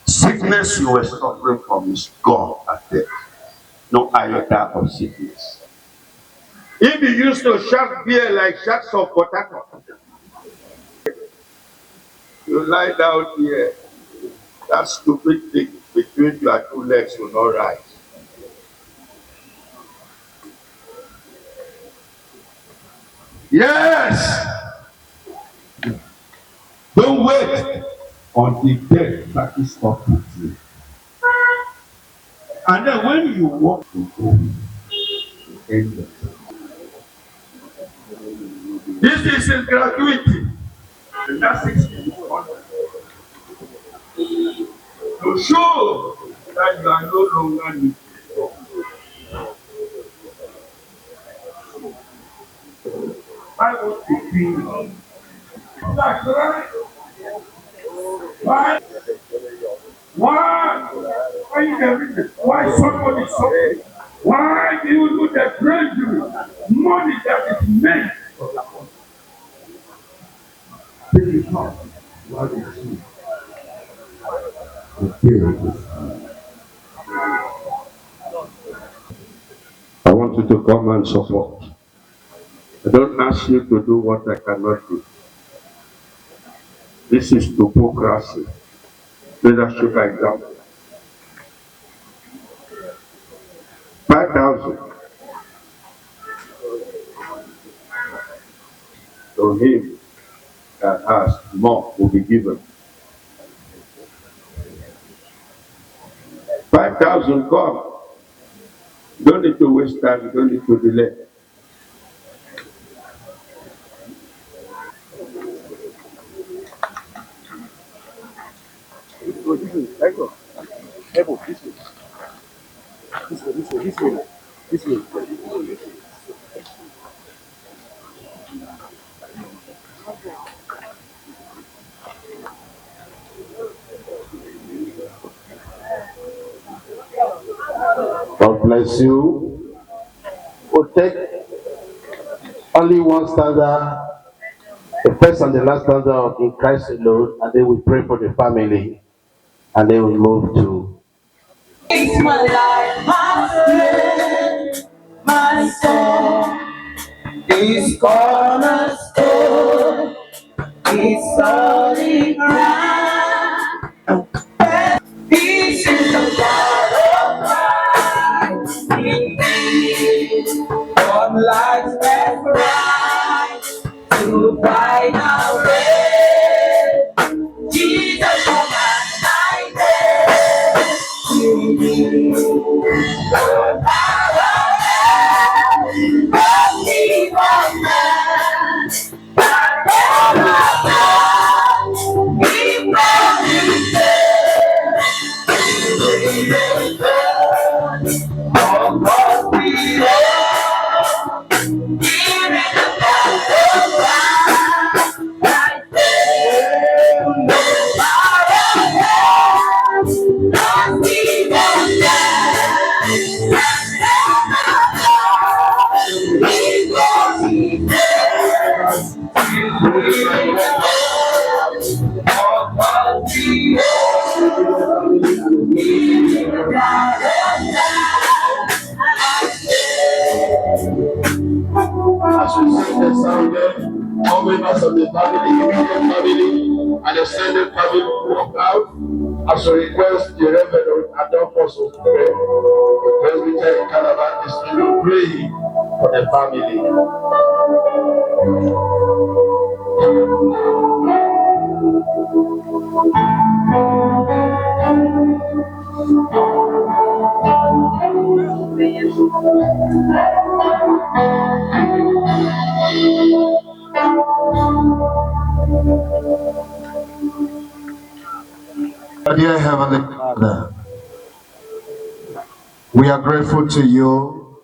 Sickness you were suffering from is gone at death. No iota of sickness. If you used to shark beer like sharks of Port Harcourt, you lie down here, that stupid thing between your two legs will not rise. Yes! Don't wait until death catches up with you. And then when you walk to home, you end the time. This is gratuity. And that's 60. To show that you are no longer needed. I want to be that's right. Why? Why somebody suffering? Why do you do the treasury? Money that is meant for the country. Take it out. What is it? The you to come and support. I don't ask you to do what I cannot do. This is democracy. Leadership example. 5,000 to him that has more will be given. 5,000 come. Don't need to waste time, don't need to delay. This way. God bless you. We'll take only one stanza, the first and the last stanza of In Christ Alone, and then we pray for the family, and then we move to. It's my life, my strength, my soul. This cornerstone is solid ground. This is the God of Christ in me. One life and right to find our way. Jesus of my name. To me, Lord, As we sing the sound there, all members of the family, immediate family, and extended family will walk out as we request the Reverend Adolphus to pray. The Presbyterian Calabar is to pray for the family. Dear Heavenly Father, we are grateful to you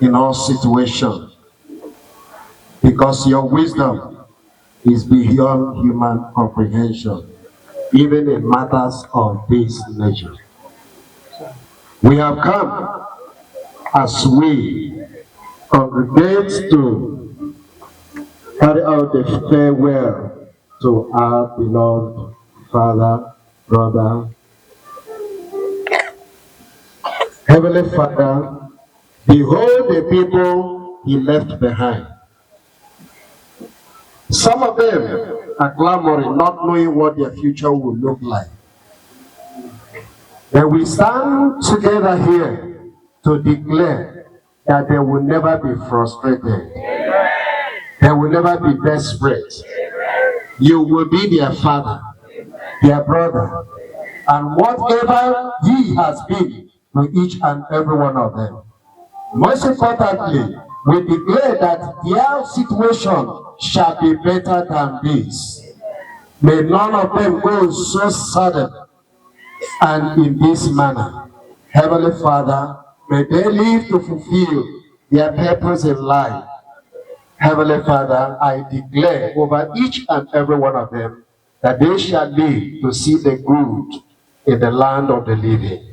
in all situations because your wisdom is beyond human comprehension, even in matters of this nature. We have come as we congregate to carry out the farewell to our beloved Father, brother. Heavenly Father, behold the people he left behind. Some of them are clamoring, not knowing what their future will look like. Then we stand together here to declare that they will never be frustrated. They will never be desperate. You will be their father, their brother, and whatever he has been to each and every one of them. Most importantly, we declare that their situation shall be better than this. May none of them go so sudden and in this manner. Heavenly Father, may they live to fulfill their purpose in life. Heavenly Father, I declare over each and every one of them that they shall live to see the good in the land of the living.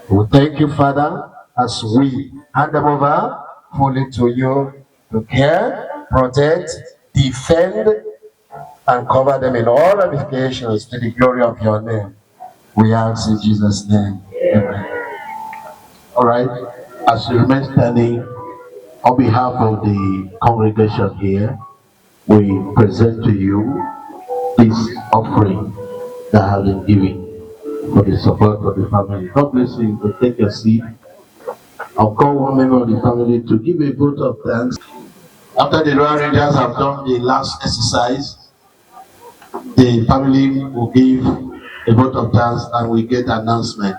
We thank you, Father, as we hand them over fully to you to care, protect, defend, and cover them in all ramifications to the glory of your name. We ask in Jesus' name. Amen. All right, as you remain standing, On behalf of the congregation here, we present to you this offering that has been given for the support of the family. God bless you. You take your seat. I'll call one member of the family to give a vote of thanks. After the Royal Rangers have done the last exercise, the family will give a vote of thanks and we get an announcement.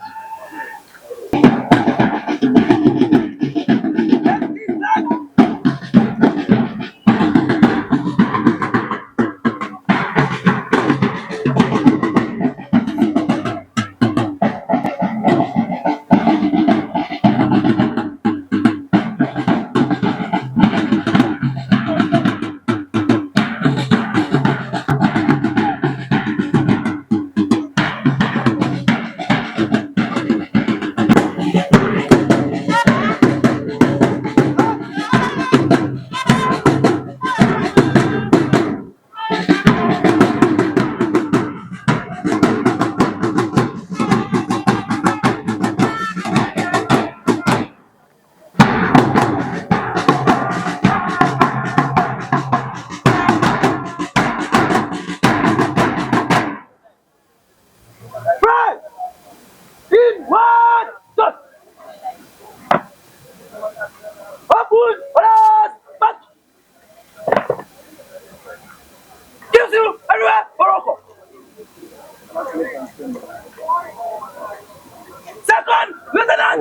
Second, Lieutenant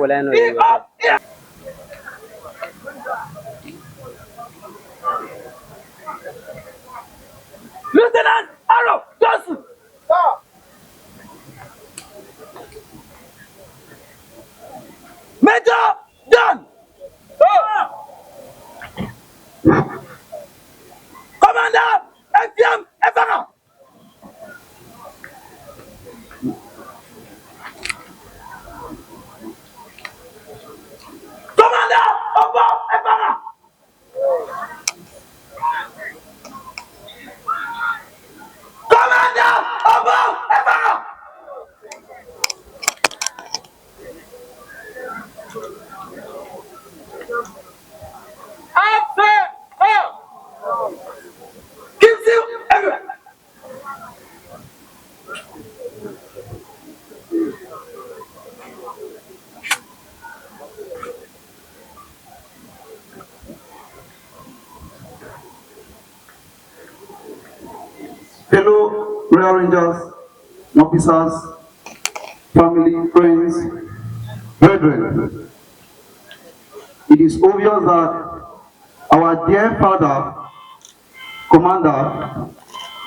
Lieutenant Arrow Johnson. Major John. Commander Effiom Obo. Commander Obo Effanga. Commander Obo Effanga. Gives you everywhere. Fellow Royal Rangers, officers, family, friends, brethren, it is obvious that our dear father, commander,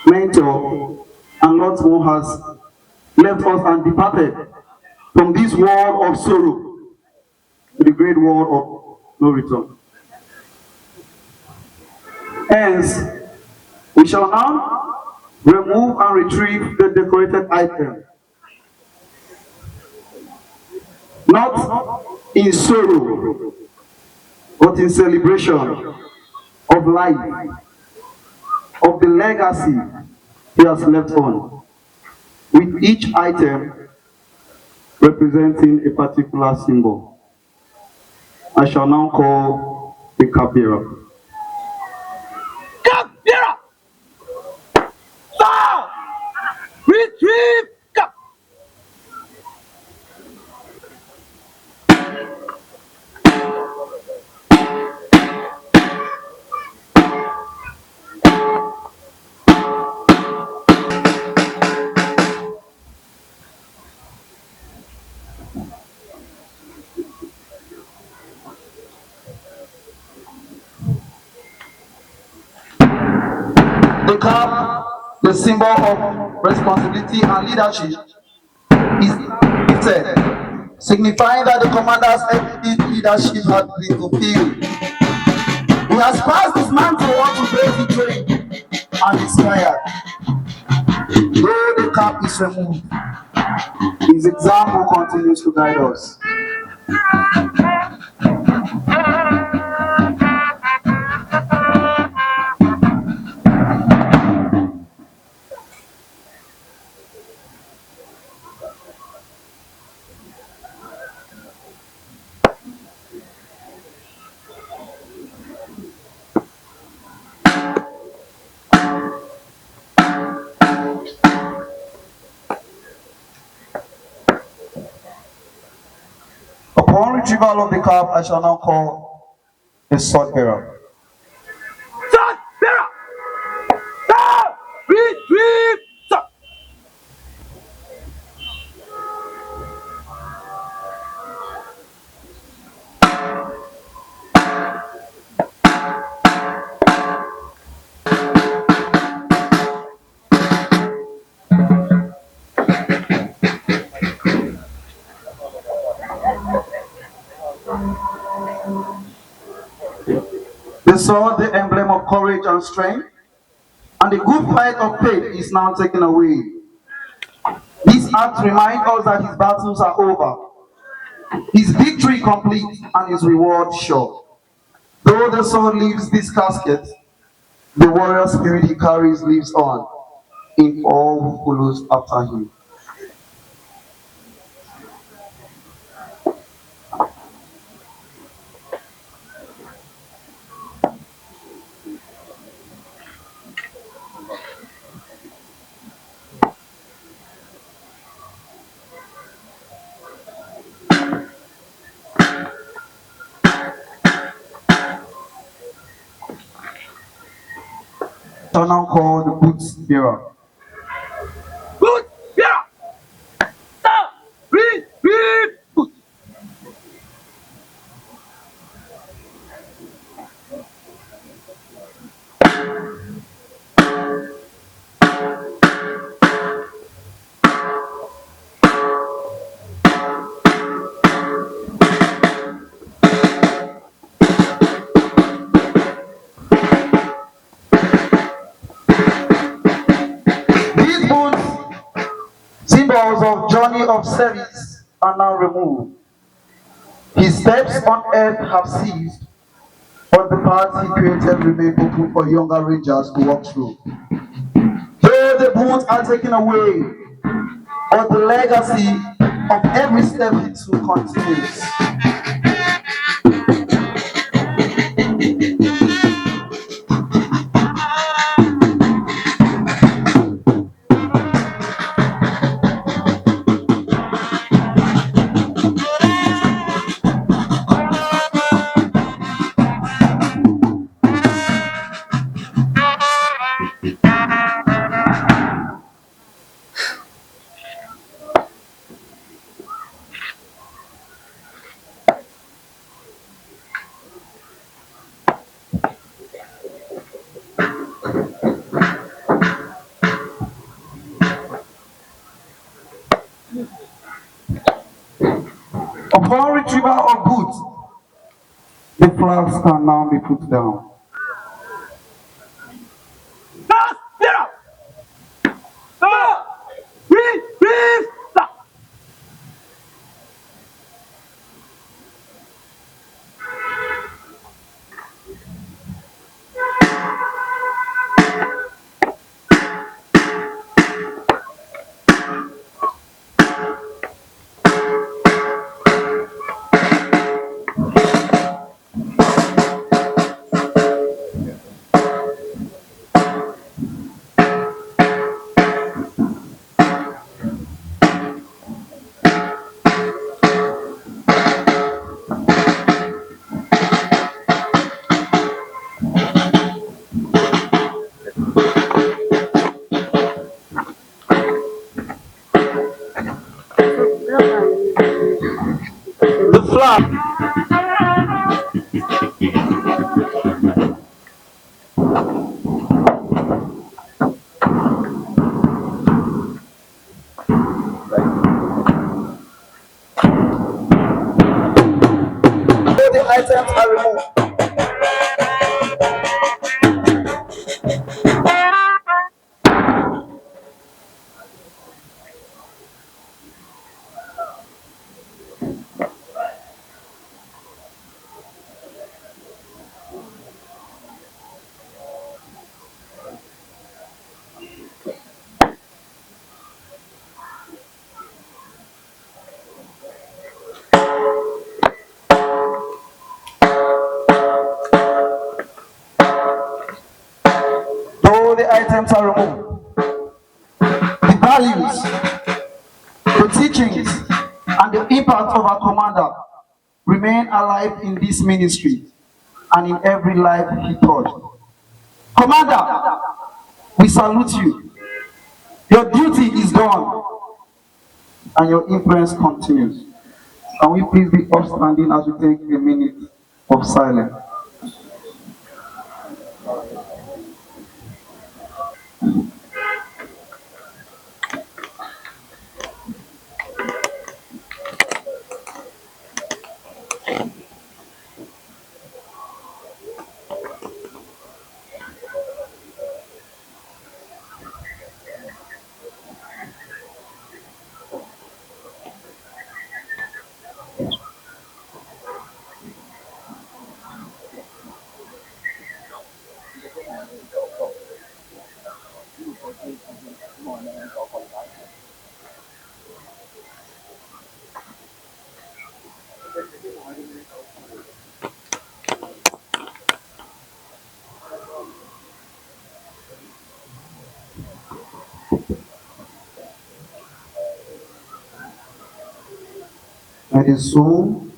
mentor, and Lord's one has left us and departed from this world of sorrow to the great world of no return. Hence, we shall now remove and retrieve the decorated item, not in sorrow, but in celebration of life, of the legacy he has left on, with each item representing a particular symbol. I shall now call the cupbearer. Cupbearer! Sir! Retrieve cup! The cup, the symbol of responsibility and leadership, is lifted, signifying that the commander's everyday leadership has been fulfilled. He has passed his mantle on to brave the train and inspired. Though the cap is removed, his example continues to guide us. Upon retrieval of the cap, I shall now call a sword bearer. Sword bearer! Now, retrieve sword! The sword, the emblem of courage and strength, and the good fight of faith is now taken away. This act reminds us that his battles are over, his victory complete, and his reward sure. Though the sword leaves this casket, the warrior spirit he carries lives on in all who follows after him. So now called the boots bearer. Good bearer! Now, retrieve boots! These boots, symbols of journey of service, are now removed. His steps on earth have ceased, but the paths he created remain open for younger rangers to walk through. Though the boots are taken away, but the legacy of every step he took continues. Upon retrieval of boots, the flags can now be put down. Sword bearer! Now, retrieve sword! The flag. All the items are removed. All the items are removed. The values, the teachings, and the impact of our commander remain alive in this ministry and in every life he touched. Commander, we salute you. Your duty is done and your influence continues. Can we please be upstanding as we take a minute of silence? May the soul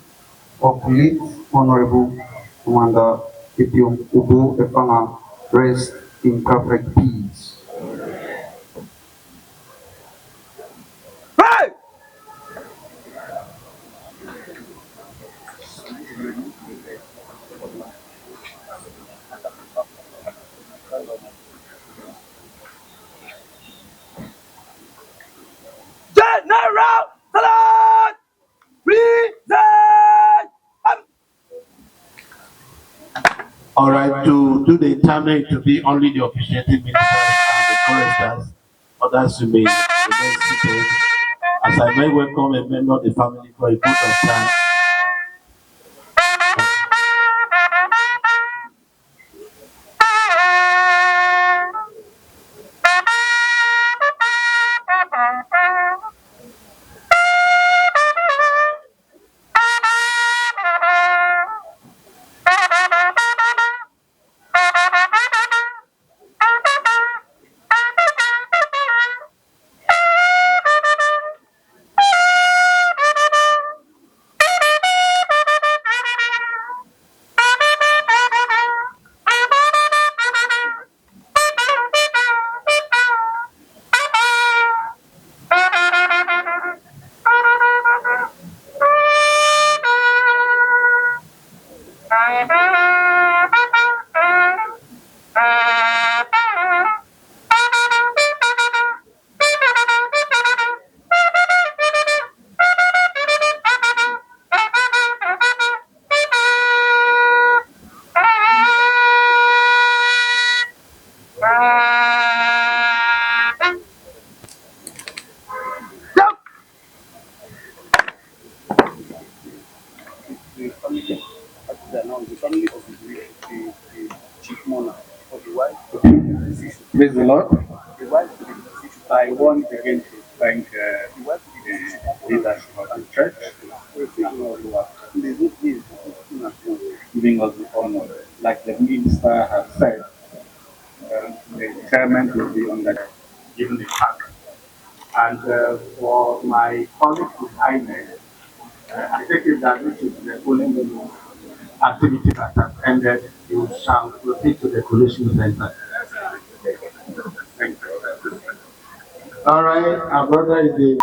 of late Honorable Commander Effiom Obo Effanga rest in perfect peace. Hey! General Salad! Present! All right, to do the interment to be only the officiating ministers and the choristers. Others who may remain seated. As I may welcome a member of the family for a vote of thanks. Praise the Lord. I want again to thank the leadership of the church giving us the honor. Like the minister has said, the chairman will be on that given the task. And for my colleagues behind I take it that this is the only activity that has ended. You shall proceed to the collation center. Thank you. All right, our brother is the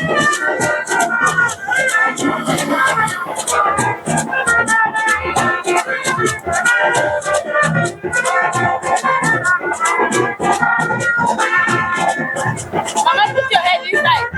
Mama, put your head inside.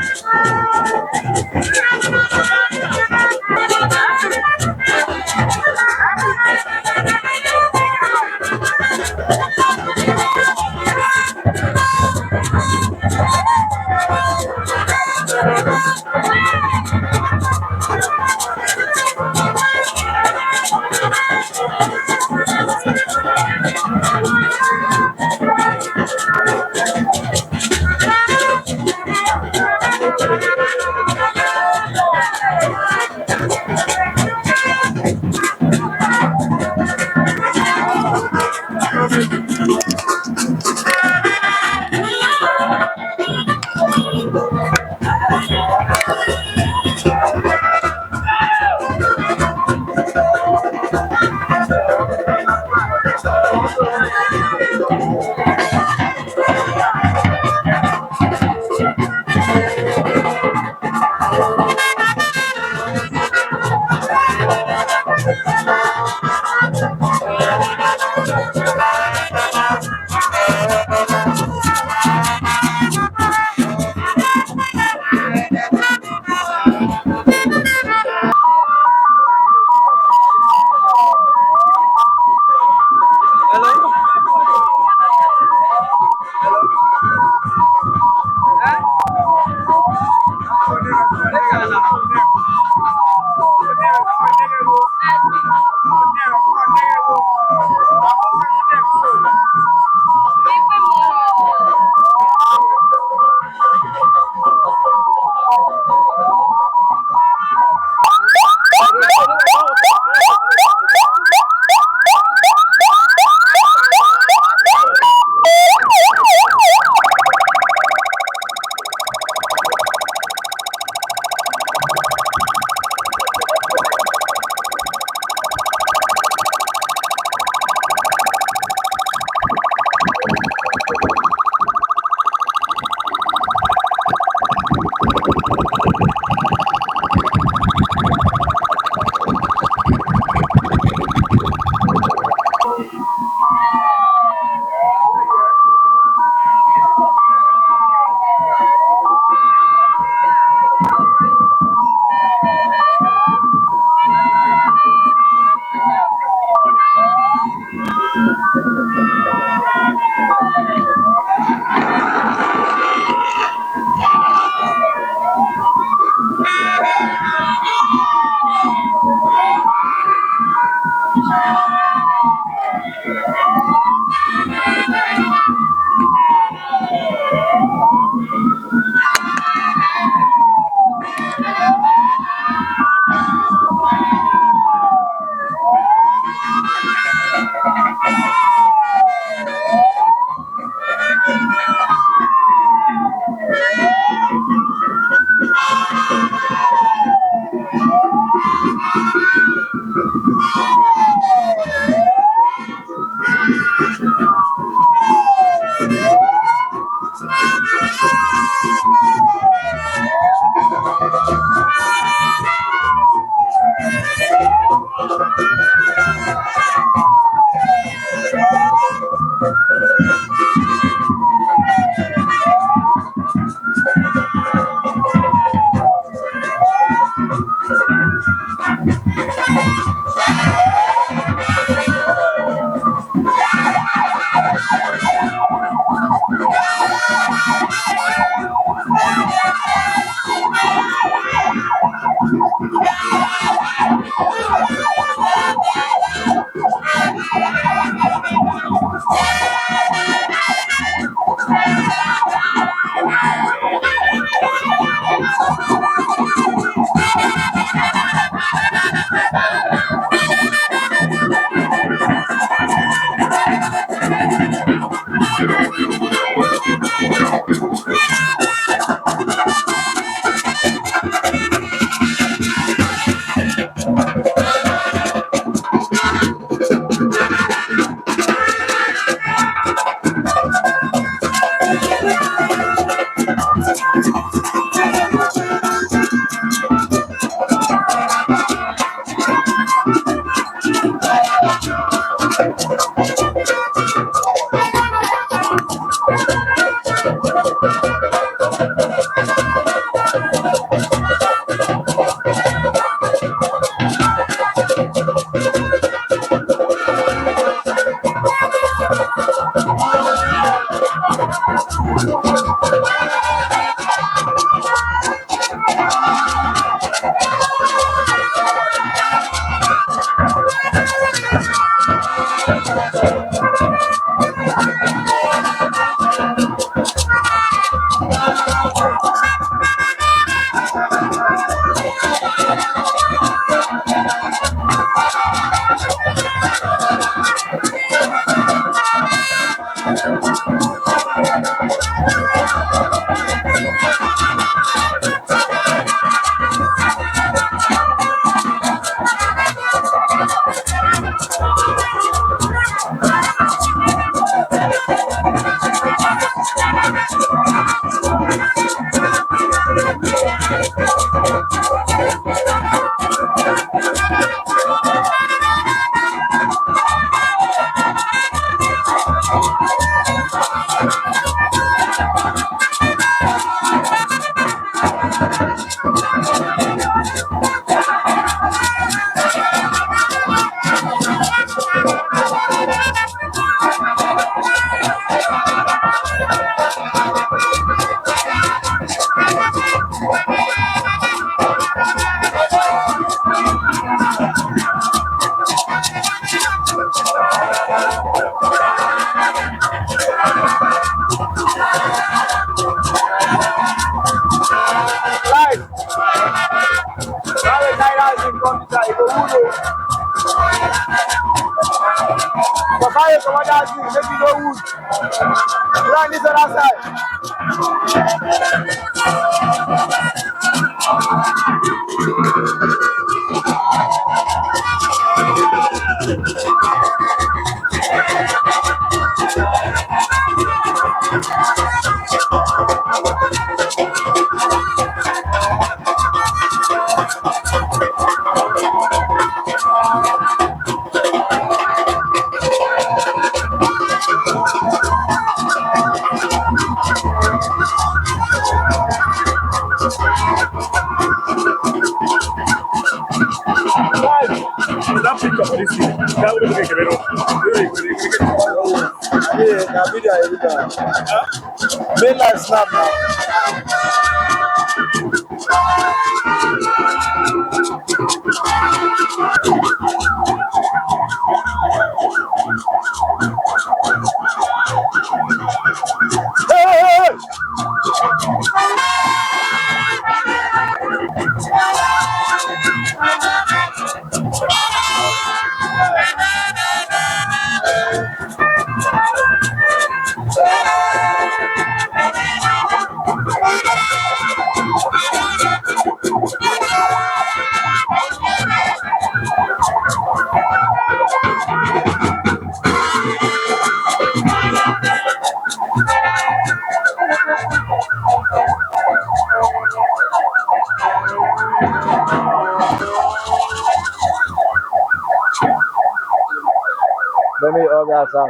Let me that song.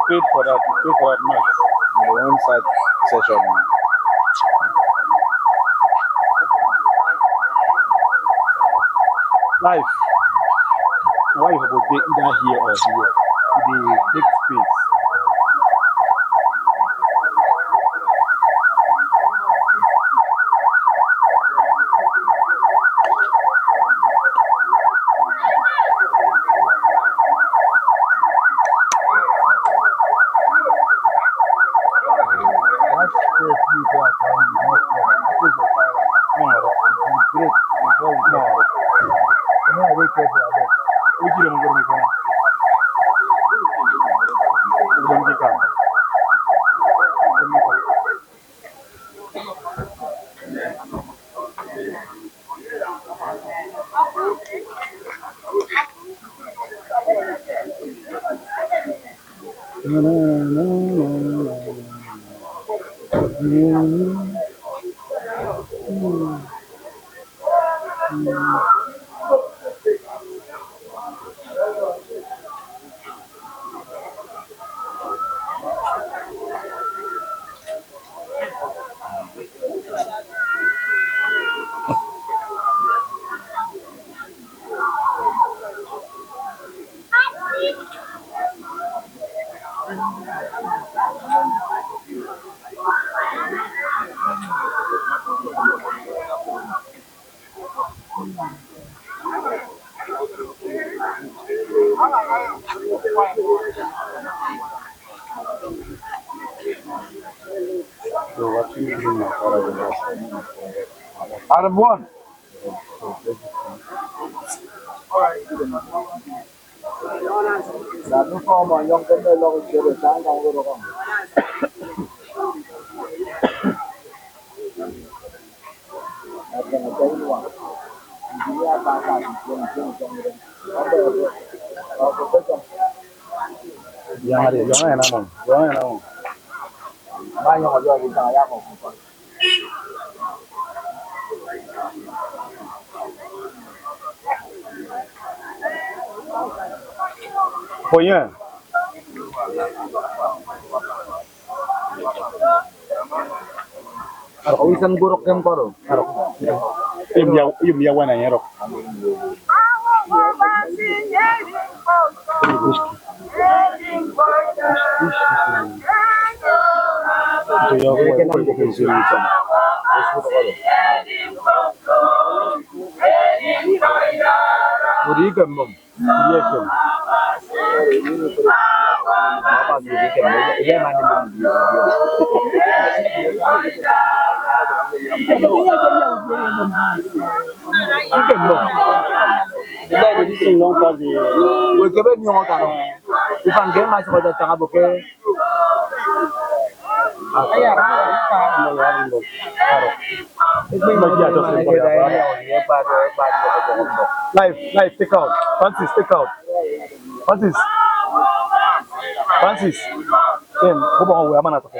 Paid for that match. The one side session. Life. Why you have to be either here or here? They take space. Adam one. Yang ada, yang enak mon, yang enak mon. Banyak aja kita yang mau. Punya. Kalau ikan buruk yang baru, harap. Im dia wana yang rok. Live, take out. Francis, take out. Francis. Ken, kau bawa gue mana tuh?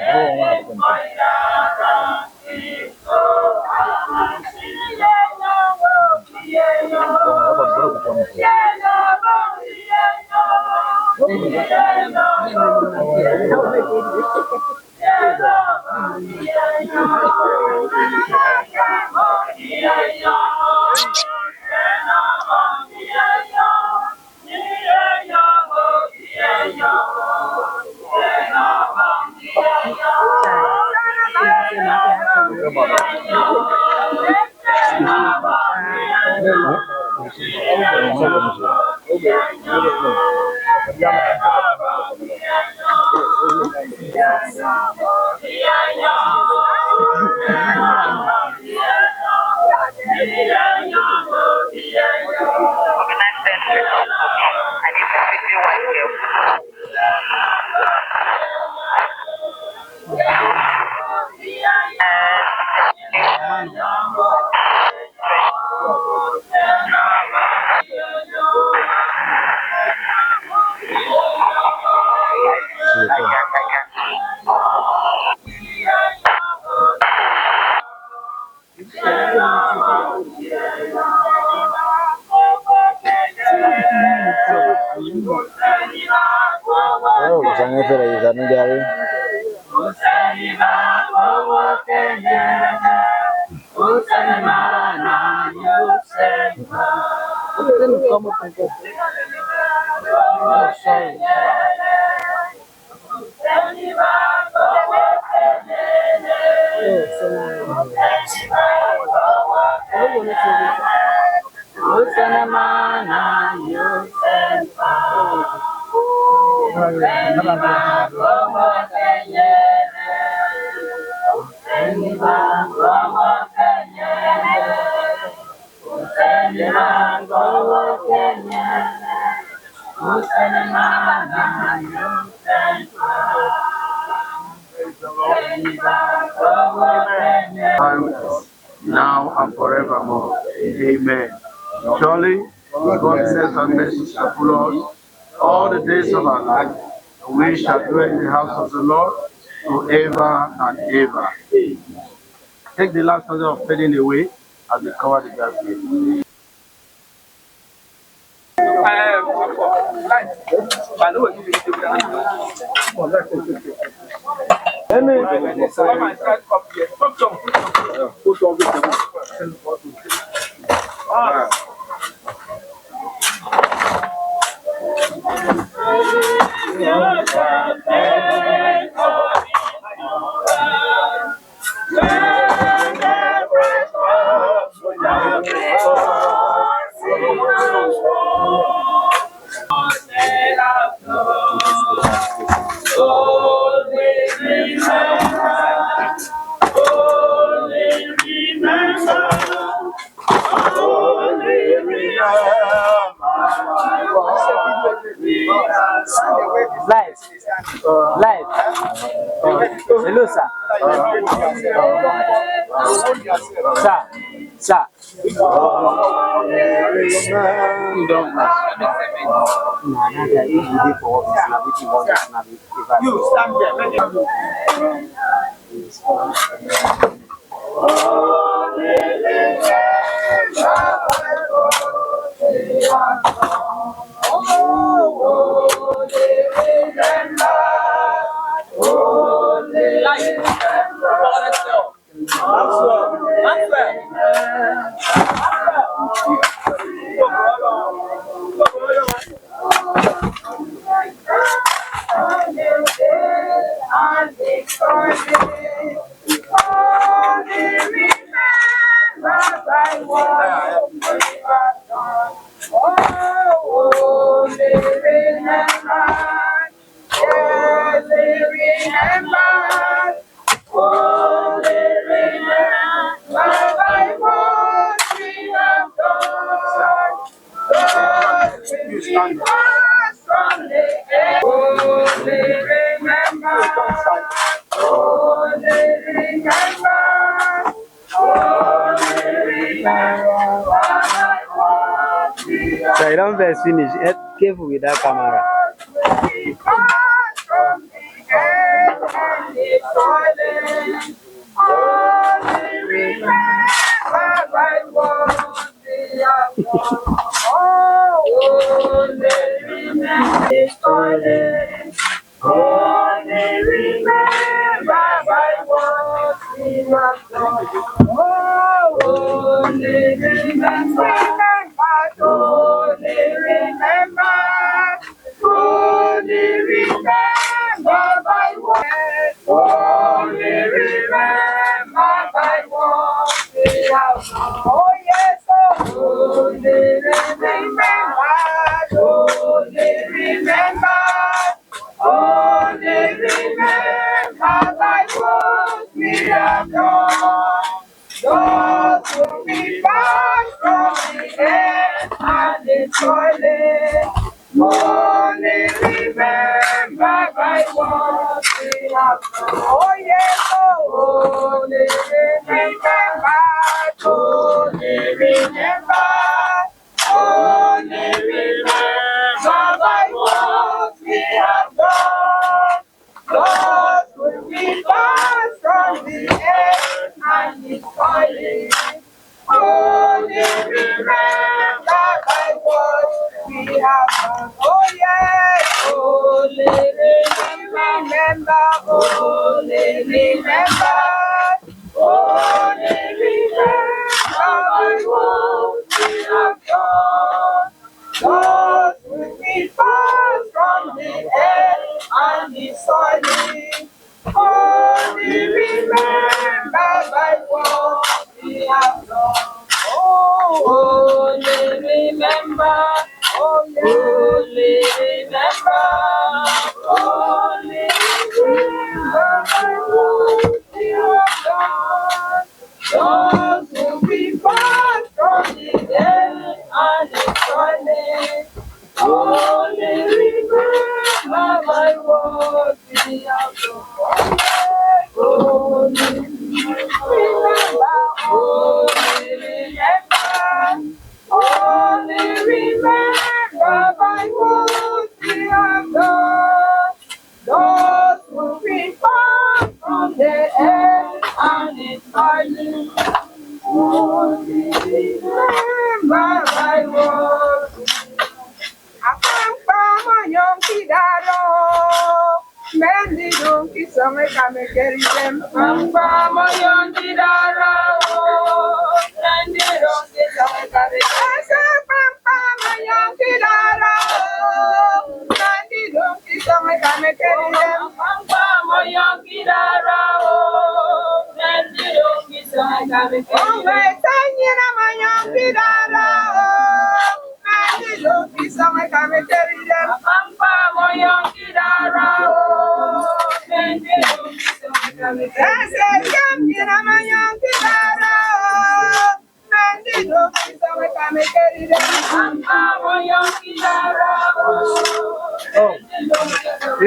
Now and forevermore. Amen. Surely, God says on mercy shall follow us all the days of our life, and we shall dwell in the house of the Lord forever and ever. Take the last order of fading away as we cover the gas. Only remember Live. Live. Hello, sir. Sir. You stand there. So I don't best finish. Careful with that camera.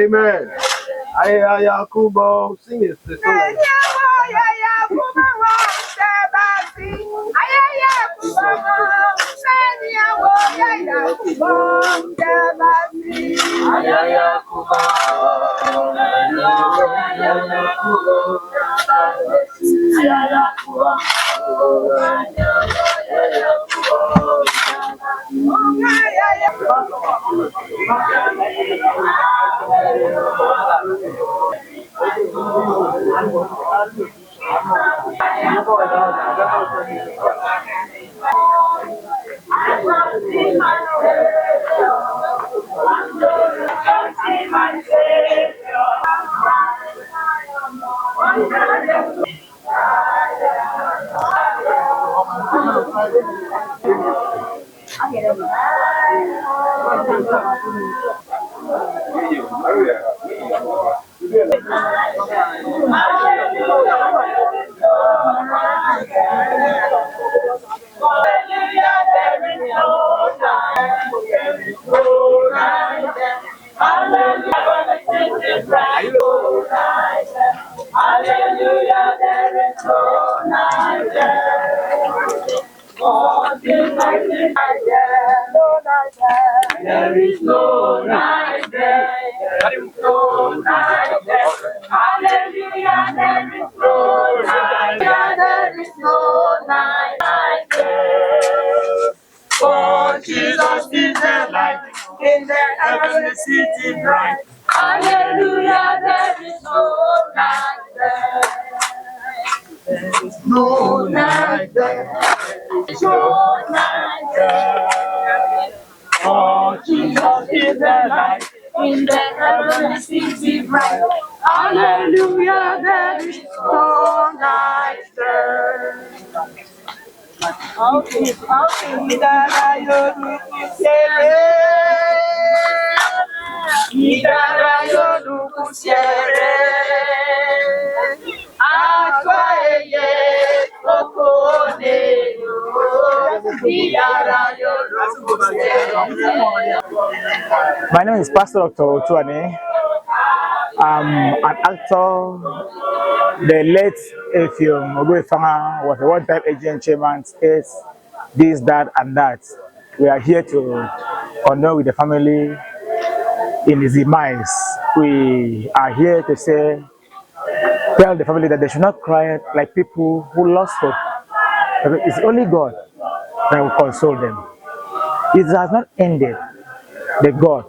Amen. Kubo, sing it. There is no night there. There is no night there. Hallelujah, there is no night there. There is no night there. For Jesus is the light in the heavenly city bright. Hallelujah, there is no night there. There is no night there. There is no night there. Oh, Jesus is the light in the heavenly city bright. Hallelujah, there is no night there. My name is Pastor Dr. 𝗪ideo. I'm an actor. The late Effiom Obo Effanga was a one-time agent chairman, states this, that, and that. We are here to honor with the family in his demise. We are here to tell the family that they should not cry like people who lost hope. It's only God that will console them. It has not ended. The God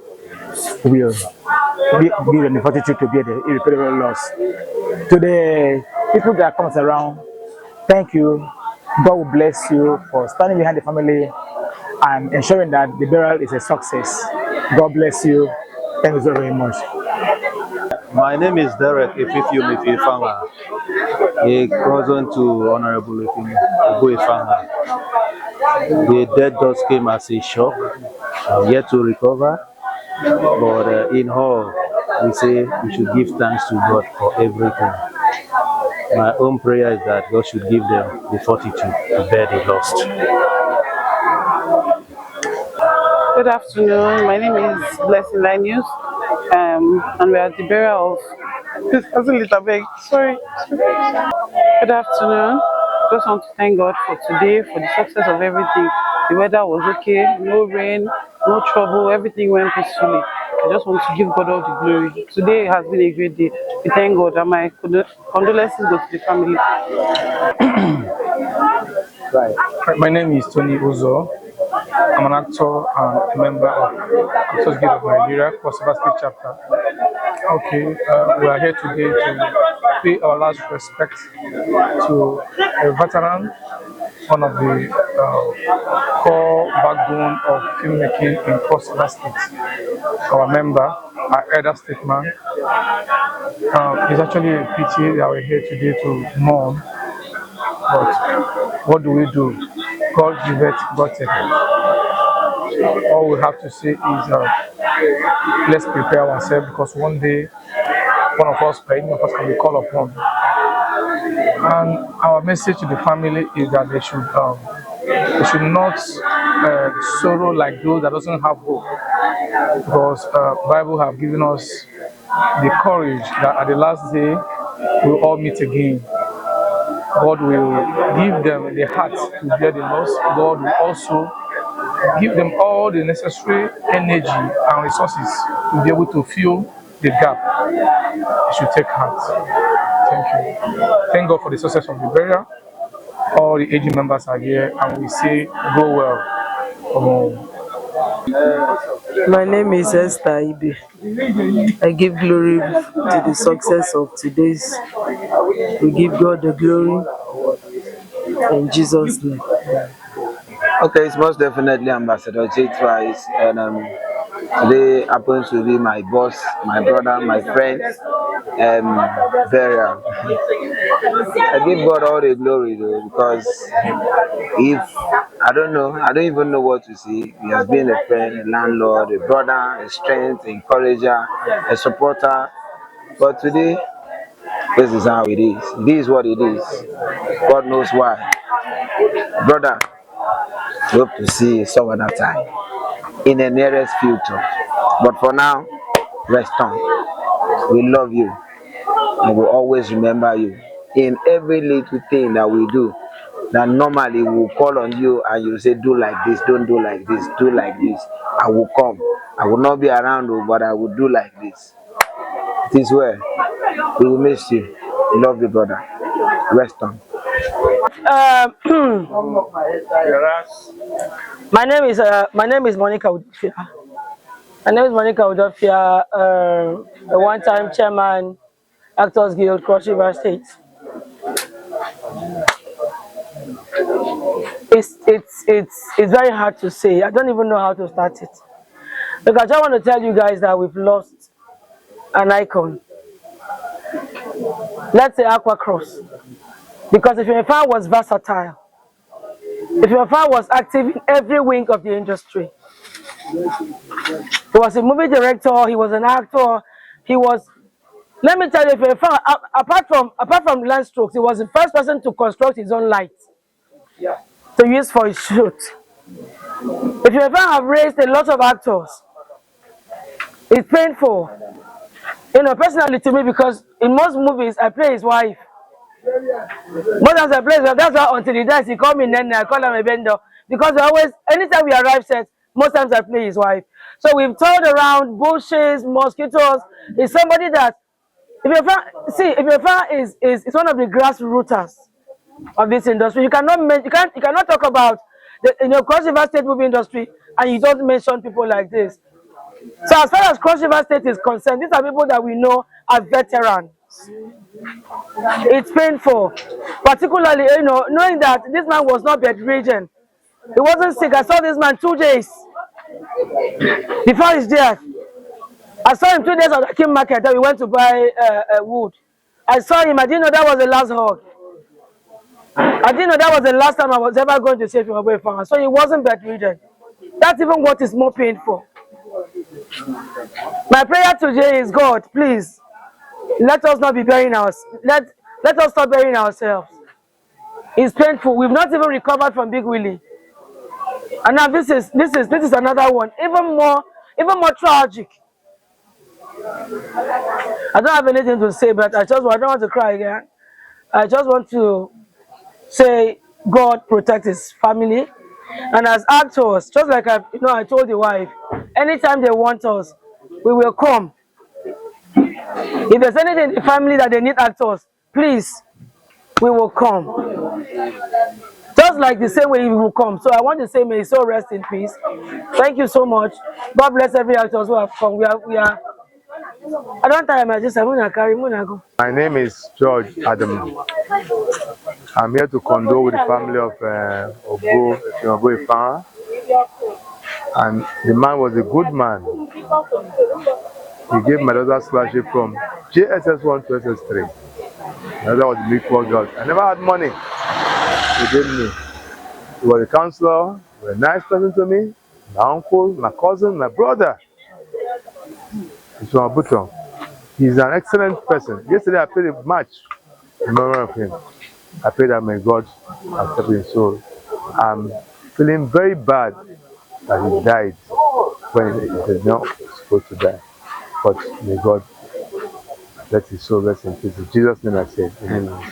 will give them the fortitude to bear the irreparable loss. To the people that comes around, thank you. God will bless you for standing behind the family and ensuring that the burial is a success. God bless you. Thank you so very much. My name is Effiom Obo Effanga, a cousin to Honorable Effiom Obo Effanga. The death just came as a shock. I'm yet to recover, but in all, we say we should give thanks to God for everything. My own prayer is that God should give them the fortitude to bear the loss. Good afternoon. My name is Blessing Linus, and we are the bearer of this little bag. Sorry. Good afternoon. Just want to thank God for today, for the success of everything. The weather was okay, no rain, no trouble, everything went peacefully. I just want to give God all the glory. Today has been a great day. We thank God, and my condolences go to the family. Right. My name is Tony Uzo. I'm an actor and a member of Actors Guild of Nigeria, Kosovo State Chapter. Okay, we are here today to pay our last respect to a veteran, one of the core backbone of filmmaking in Kosovo State. Our member, our elder statesman. It's actually a pity that we're here today to mourn. But what do we do? God giveth, God taketh. All we have to say is let's prepare ourselves, because one day one of us, any of us, can be called upon. And our message to the family is that they should not sorrow like those that doesn't have hope, because Bible have given us the courage that at the last day we'll all meet again. God will give them the heart to bear the loss. God will also give them all the necessary energy and resources to be able to fill the gap. It should take heart. Thank you. Thank God for the success of the burial. All the aging members are here, and we say, go well. My name is Esther Ibe. I give glory to the success of today's. We give God the glory in Jesus' name. Okay, it's most definitely Ambassador 𝐸𝐴, and today happens to be my boss, my brother, my friend, burial. I give God all the glory though, because if I don't even know what to say. He has been a friend, a landlord, a brother, a strength, an encourager, a supporter. But today, this is how it is. It is what it is. God knows why. Brother, we hope to see you some other time in the nearest future. But for now, rest on. We love you and we'll always remember you in every little thing that we do. That normally we'll call on you and you'll say, do like this, don't do like this, do like this. I will come. I will not be around, but I will do like this. It is well. We will miss you. Love you, brother. Rest on. My name is Monica Udofia. My name is Monica Udofia, a one-time chairman, Actors Guild, Cross River State. It's very hard to say. I don't even know how to start it. Because I just want to tell you guys that we've lost an icon. Let's say Aqua Cross. Because Effiom Obo Effanga was versatile. Effiom Obo Effanga was active in every wing of the industry. He was a movie director, he was an actor, he was, let me tell you, Effiom Obo Effanga, apart from land strokes, he was the first person to construct his own lights to use for his shoot. Effiom Obo Effanga have raised a lot of actors. It's painful, personally to me, because in most movies I play his wife. More than I play his wife, that's why until he dies he called me Nene, I call him a vendor, because we always, anytime we arrive set, most times I play his wife. So we've turned around bushes, mosquitoes. It's somebody that, Effiom Obo Effanga is one of the grassrooters of this industry. You cannot talk about the Cross River State movie industry and you don't mention people like this. So as far as Cross River State is concerned, these are people that we know are veterans. It's painful, particularly knowing that this man was not bedridden. He wasn't sick. I saw this man 2 days before his death. I saw him 2 days at the King Market that we went to buy wood. I saw him. I didn't know that was the last hug. I didn't know that was the last time I was ever going to see Effiom Obo Effanga. So he wasn't bedridden. That's even what is more painful. My prayer today is, God, please, let us not be burying ourselves. Let us stop burying ourselves. It's painful. We've not even recovered from Big Willie. And now this is another one, even more tragic. I don't have anything to say, but I don't want to cry again. I just want to say God protect his family. And as actors, just like I told the wife, anytime they want us, we will come. If there's anything in the family that they need actors, please, we will come. Just like the same way we will come. So I want to say, may his soul rest in peace. Thank you so much. God bless every actor who have come. We are. I don't tire myself. My name is George Adam. I'm here to condole with the family of Effiom Obo Effanga. And the man was a good man. He gave my daughter scholarship from JSS1 to SS3. My daughter was a big poor girl. I never had money. He gave me. He was a counselor, he was a nice person to me, my uncle, my cousin, my brother. He's from Obutong. He's an excellent person. Yesterday I played a match in memory of him. I pray that may God accept his soul. I'm feeling very bad that he died when he was not supposed to die. But may God Let his soul rest in peace. In Jesus' name I say, amen.